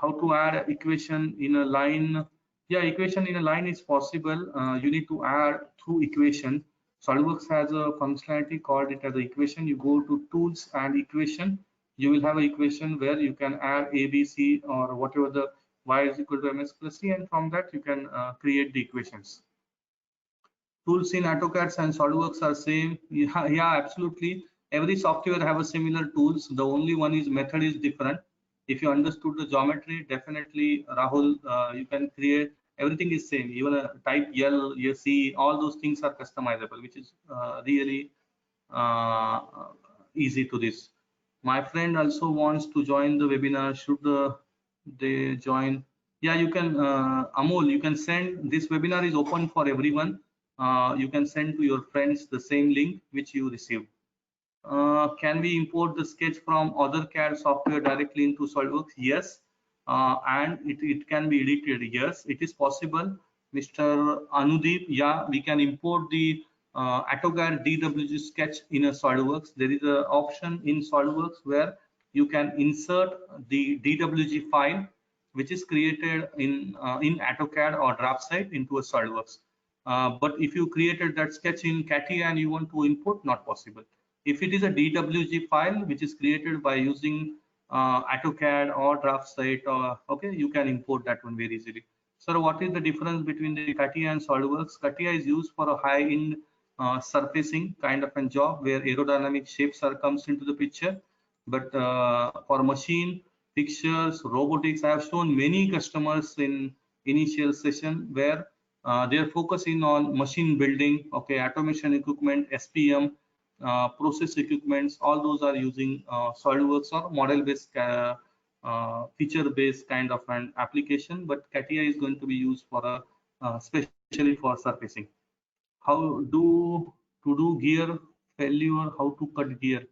How to add equation in a line? Yeah, equation in a line is possible. You need to add through equation. SolidWorks has a functionality called it as a equation. You go to tools and equation. You will have an equation where you can add A, B, C, or whatever the y is equal to ms plus c, and from that you can create the equations. Tools in AutoCAD and SolidWorks are same. Yeah, absolutely. Every software have a similar tools. The only one is method is different. If you understood the geometry, definitely Rahul, you can create everything is same. Even a type L, C, all those things are customizable, which is really uh, easy to this. My friend also wants to join the webinar. Should they join? Yeah, you can, Amol, you can send, this webinar is open for everyone. You can send to your friends the same link which you received. Can we import the sketch from other CAD software directly into SolidWorks? Yes. And it can be edited. Yes, it is possible. Mr. Anudeep, yeah, we can import the AutoCAD DWG sketch in a SolidWorks. There is an option in SolidWorks where you can insert the DWG file which is created in AutoCAD or DraftSite into a SolidWorks. But if you created that sketch in CATIA and you want to import, not possible. If it is a DWG file which is created by using AutoCAD or DraftSite, okay, you can import that one very easily. So what is the difference between the CATIA and SolidWorks? CATIA is used for a high-end surfacing kind of a job where aerodynamic shapes are comes into the picture. But for machine, fixtures, robotics, I have shown many customers in initial session where they are focusing on machine building, okay, automation equipment, SPM, process equipments, all those are using SolidWorks or model-based, feature-based kind of an application. But CATIA is going to be used for a especially for surfacing. How to do gear failure? How to cut gear?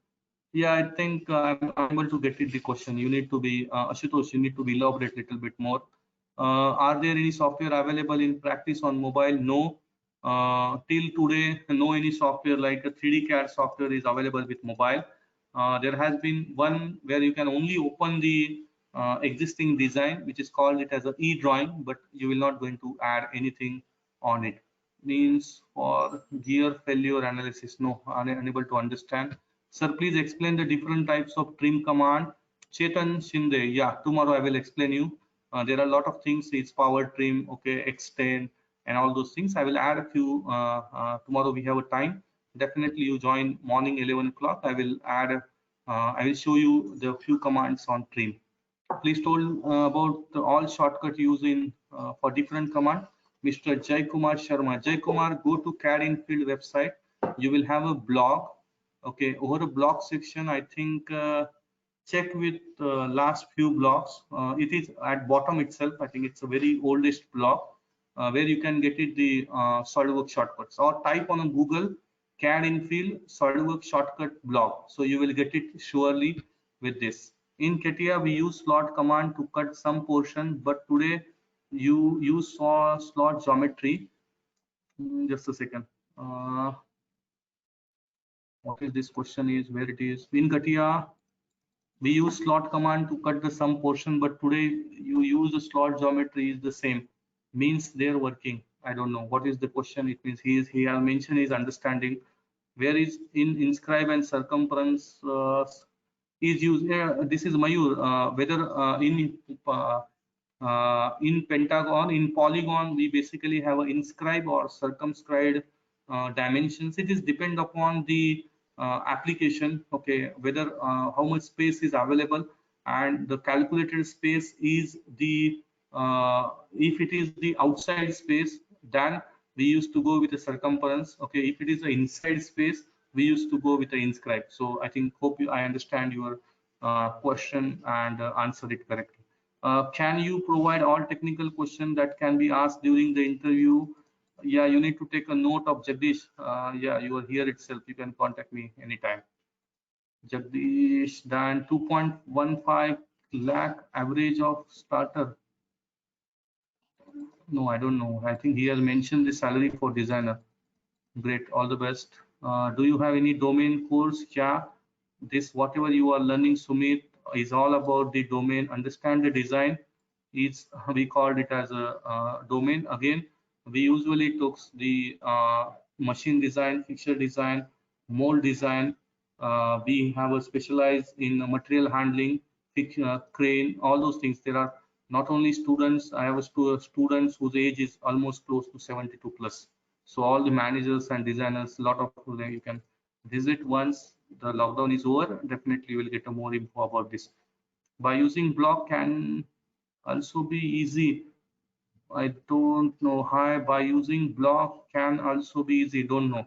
Yeah, I think I'm able to get it. The question you need to be Ashutosh. You need to be elaborate a little bit more. Are there any software available in practice on mobile? No. Till today, no any software like a 3D CAD software is available with mobile. There has been one where you can only open the existing design, which is called it as a e-drawing, but you will not going to add anything on it. Means for gear failure analysis, no, unable to understand. Sir, please explain the different types of trim command. Chetan Shinde, yeah, tomorrow I will explain you. There are a lot of things. It's power trim, okay, extend, and all those things. I will add a few. Tomorrow we have a time. Definitely, you join morning 11 o'clock. I will add. I will show you the few commands on trim. Please told about the all shortcut used in for different command. Mr. Jay Kumar Sharma. Jay Kumar, go to CAD Infield website. You will have a blog. Okay, over the blog section, I think check with last few blogs. It is at bottom itself. I think it's a very oldest blog where you can get it the SolidWorks shortcuts, or type on a Google CAD Infield SolidWorks shortcut blog. So you will get it surely with this. In CATIA, we use slot command to cut some portion, but today you use slot geometry. Just a second. What is this question is, where it is? In CATIA, we use slot command to cut the sum portion, but today you use the slot geometry is the same. Means they're working. I don't know. What is the question? It means he has mentioned his understanding. Where is in inscribe and circumference is used? This is Mayur. Whether in pentagon, in polygon, we basically have an inscribe or circumscribed dimensions. It is depend upon the application. Okay, whether how much space is available, and the calculated space is the if it is the outside space, then we used to go with the circumference. Okay, if it is the inside space, we used to go with the inscribe. So I think I understand your question and answer it correctly. Can you provide all technical questions that can be asked during the interview? Yeah, you need to take a note of Jagdish. Yeah, you are here itself. You can contact me anytime. Jagdish, then 2.15 lakh average of starter. No, I don't know. I think he has mentioned the salary for designer. Great, all the best. Do you have any domain course? Yeah, this whatever you are learning, Sumit, is all about the domain. Understand the design. Is we called it as a domain. Again, we usually took the machine design, fixture design, mold design. We have a specialized in material handling, crane, all those things. There are not only students. I have a students whose age is almost close to 72 plus. So all the managers and designers, a lot of you can visit once the lockdown is over. Definitely, you will get a more info about this. By using block can also be easy. I don't know. Hi, by using block can also be easy. Don't know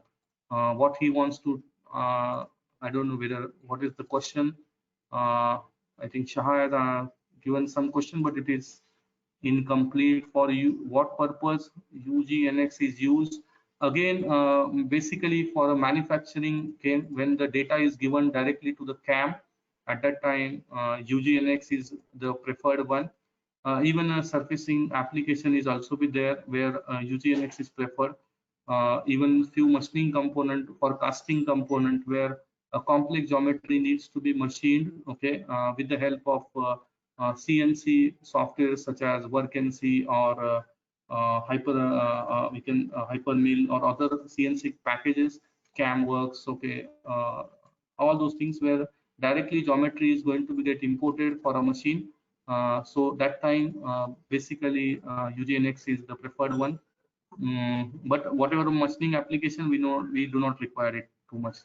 what he wants to. I don't know whether what is the question. I think Shahad given some question, but it is incomplete. For you, what purpose UGNX is used? Again, basically for a manufacturing came when the data is given directly to the CAM. At that time, UGNX is the preferred one. Even a surfacing application is also be there where UGNX is preferred. Even few machining component for casting component where a complex geometry needs to be machined. Okay, with the help of CNC software such as WorkNC or we can Hypermill or other CNC packages, CamWorks. Okay, all those things where directly geometry is going to be get imported for a machine. So that time, basically, UGNX is the preferred one. But whatever machining application, we do not require it too much.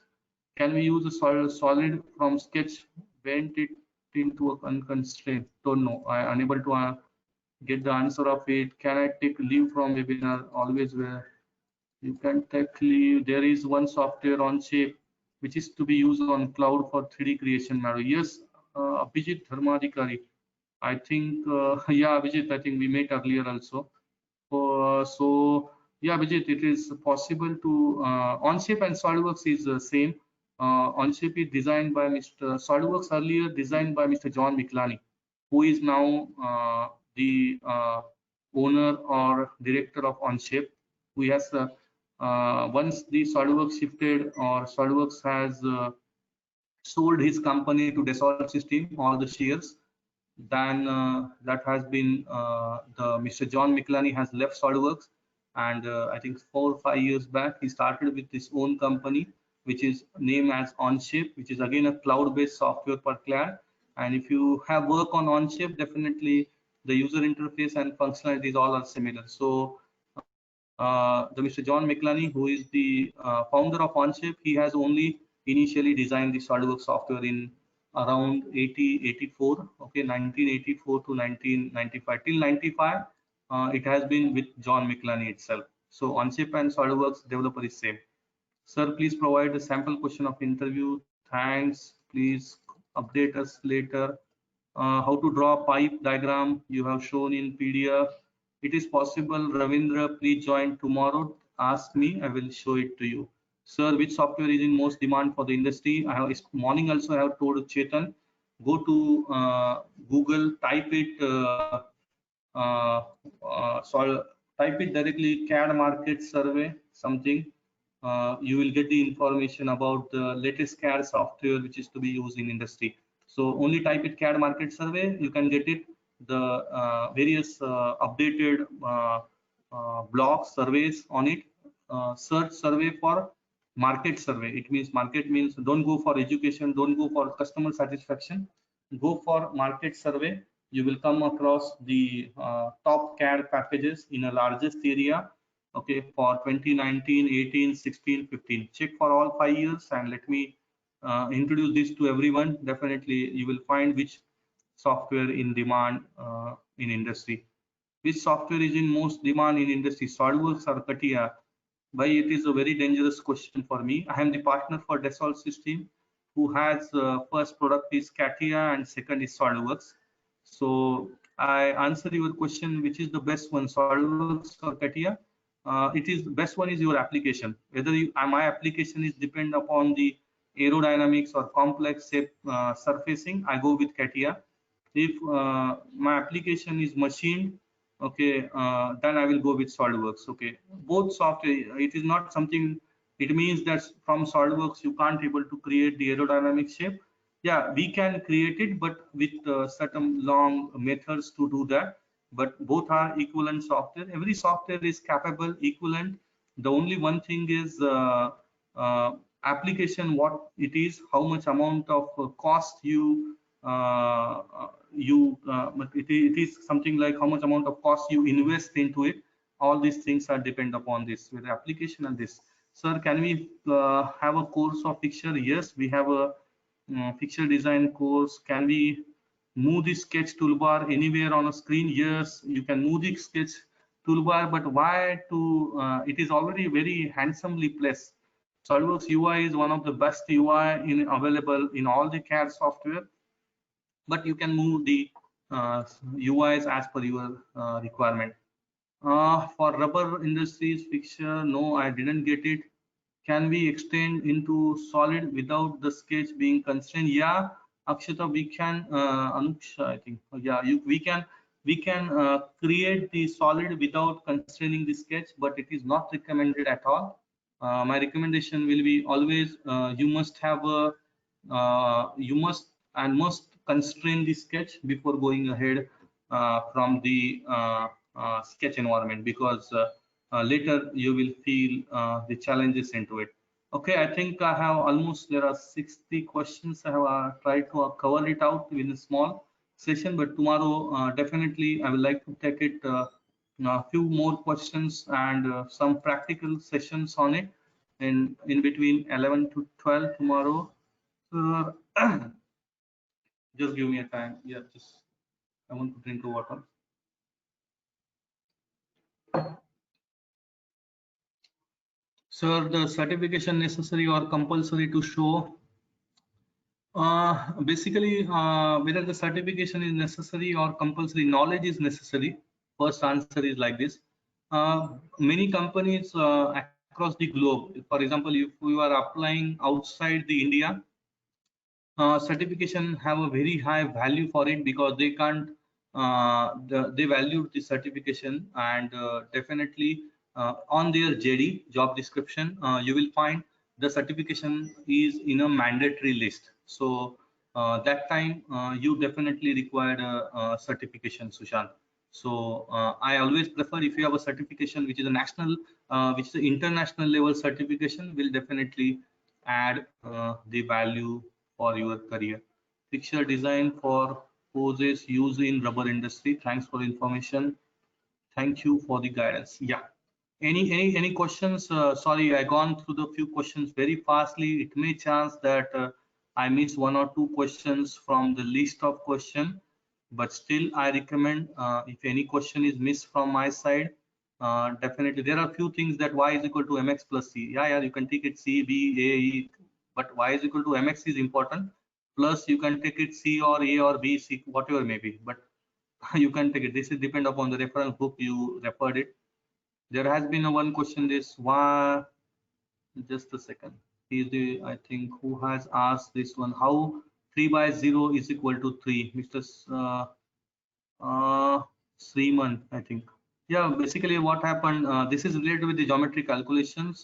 Can we use a solid from sketch, bend it into a unconstrained? Don't know. I unable to get the answer of it. Can I take leave from webinar? Always where you can take leave. There is one software on Shape which is to be used on cloud for 3D creation. Yes, Abhijit Dharmadikari. I think, yeah, Abhijit, I think we met earlier also. So yeah, Vijit, it is possible to Onshape and SolidWorks is the same. Onshape is designed by Mr. SolidWorks earlier designed by Mr. John Miclani, who is now the owner or director of Onshape. Who has once the SolidWorks shifted or SolidWorks has sold his company to Dassault System, all the shares. Then that has been the Mr. John Miclani has left SolidWorks, and I think 4 or 5 years back he started with his own company, which is named as Onshape, which is again a cloud-based software per client. And if you have work on Onshape, definitely the user interface and functionalities all are similar. So the Mr. John Miclani, who is the founder of Onshape, he has only initially designed the SolidWorks software in around 84, okay, 1984 to 1995. Till 95, it has been with John Miclani itself. So Onshape and SolidWorks developer is same. Sir, please provide a sample question of interview. Thanks. Please update us later. How to draw pipe diagram you have shown in PDF. It is possible. Ravindra, please join tomorrow. Ask me, I will show it to you. Sir, which software is in most demand for the industry? I have this morning also I have told Chetan, go to Google, type it, so type it directly CAD market survey something. you will get the information about the latest CAD software which is to be used in industry. So only type it CAD market survey, you can get it. The various updated blog surveys on it. Search survey for market survey. It means market means don't go for education, don't go for customer satisfaction, go for market survey. You will come across the top CAD packages in a largest area. Okay, for 2019, 18, 16, 15. Check for all 5 years and let me introduce this to everyone. Definitely, you will find which software in demand in industry. Which software is in most demand in industry, SolidWorks or CATIA? Why it is a very dangerous question for me. I am the partner for Dassault System, who has first product is CATIA and second is SolidWorks. So I answer your question, which is the best one, SolidWorks or CATIA? It is best one is your application. Whether my application is depend upon the aerodynamics or complex shape surfacing, I go with CATIA. If my application is machined, okay, then I will go with SolidWorks. Okay, both software, it is not something, it means that from SolidWorks you can't able to create the aerodynamic shape. Yeah, we can create it, but with certain long methods to do that. But both are equivalent software. Every software is capable, equivalent. The only one thing is application, what it is, how much amount of cost you but it is something like how much amount of cost you invest into it. All these things are depend upon this with application and this. Sir, can we have a course of picture? Yes, we have a picture design course. Can we move the sketch toolbar anywhere on a screen? Yes, you can move the sketch toolbar, but why to it is already very handsomely placed. SolidWorks UI is one of the best UI available in all the CAD software, but you can move the UIs as per your requirement. For rubber industries fixture, no, I didn't get it. Can we extend into solid without the sketch being constrained? Yeah, Akshita, we can. Anuksha, I think. Yeah, we can create the solid without constraining the sketch, but it is not recommended at all. My recommendation will be always you must have a you must constrain the sketch before going ahead from the sketch environment, because later you will feel the challenges into it. Okay, I think I have almost, there are 60 questions. I have tried to cover it out in a small session, but tomorrow definitely I would like to take it a few more questions and some practical sessions on it in between 11 to 12 tomorrow. Just give me a time. Yeah, just I want to drink the water. Sir, the certification necessary or compulsory to show? Basically, whether the certification is necessary or compulsory, knowledge is necessary. First answer is like this. Many companies across the globe, for example, if we are applying outside the India, certification have a very high value for it, because they can't they value the certification, and definitely on their JD job description you will find the certification is in a mandatory list. So that time you definitely require a certification, Sushant. So I always prefer, if you have a certification which is a national which is an international level certification, will definitely add the value for your career. Picture design for poses used in rubber industry. Thanks for information. Thank you for the guidance. Yeah. Any questions? Sorry, I gone through the few questions very fastly. It may chance that I miss one or two questions from the list of question, but still I recommend if any question is missed from my side, definitely there are few things that y is equal to mx plus c. Yeah, you can take it c, b, a, e, but y is equal to mx is important. Plus you can take it c or a or b, c, whatever may be, but you can take it. This is depend upon the reference book you referred it. There has been a one question, this why, just a second. He's the, I think, who has asked this one, how 3 by 0 is equal to 3? Mr. Sriman, I think. Yeah, basically what happened, this is related with the geometry calculations.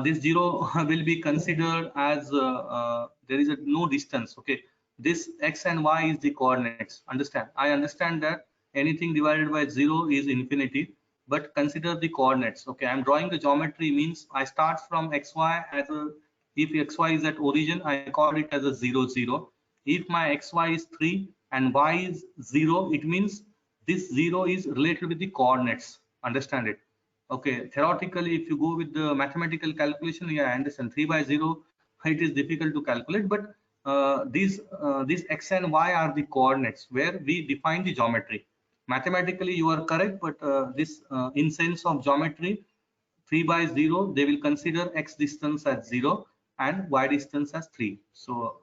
this 0 will be considered as there is no distance. Okay, this x and y is the coordinates. Understand? I understand that anything divided by 0 is infinity, but consider the coordinates. Okay, I'm drawing the geometry, means I start from xy as a, if xy is at origin, I call it as a 0 0. If my xy is 3 and y is 0, it means this 0 is related with the coordinates. Understand it? Okay, theoretically, if you go with the mathematical calculation, yeah, I understand 3 by 0, it is difficult to calculate, but these x and y are the coordinates where we define the geometry. Mathematically, you are correct, but this in sense of geometry, 3 by 0, they will consider x distance as 0 and y distance as 3. So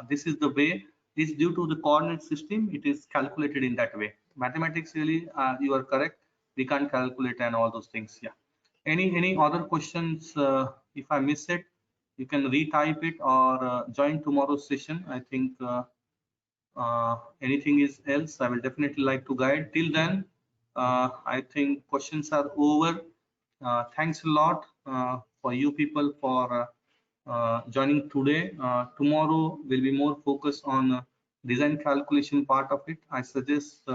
this is the way, is due to the coordinate system, it is calculated in that way. Mathematics, really, you are correct, we can't calculate and all those things. Yeah, any other questions? If I miss it, you can retype it or join tomorrow's session. I think anything is else, I will definitely like to guide. Till then, I think questions are over. Thanks a lot for you people for joining today. Tomorrow will be more focused on design calculation part of it. I suggest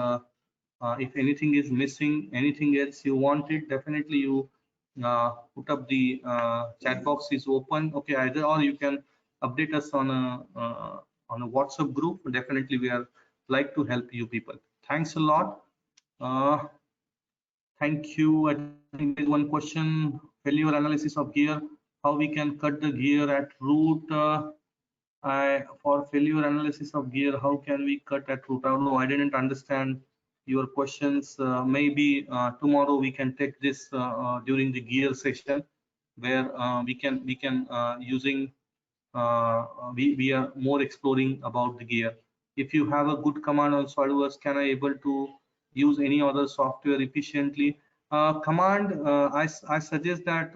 if anything is missing, anything else you wanted, definitely you put up the chat box is open. Okay, either or you can update us on a WhatsApp group. Definitely we are like to help you people. Thanks a lot. Thank you. I think there's one question: failure analysis of gear. How we can cut the gear at root? For failure analysis of gear, how can we cut at root? I don't know. I didn't understand your questions. Maybe tomorrow we can take this during the gear session, where we can using we are more exploring about the gear. If you have a good command on SolidWorks, can I able to use any other software efficiently? Command, I suggest that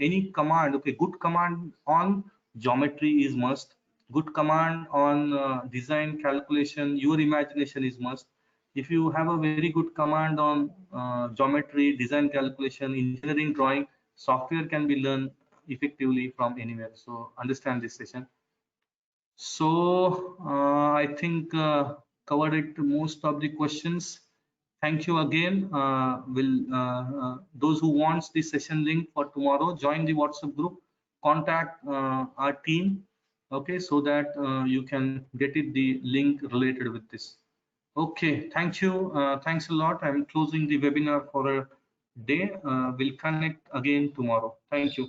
any command, okay, good command on geometry is must. Good command on design calculation, your imagination is must. If you have a very good command on geometry, design calculation, engineering drawing, software can be learned effectively from anywhere. So understand this session. So I think covered it most of the questions. Thank you again. Those who wants the session link for tomorrow, join the WhatsApp group, contact our team, okay, so that you can get it the link related with this. Okay, thank you. Thanks a lot. I'm closing the webinar for a day. We'll connect again tomorrow. Thank you.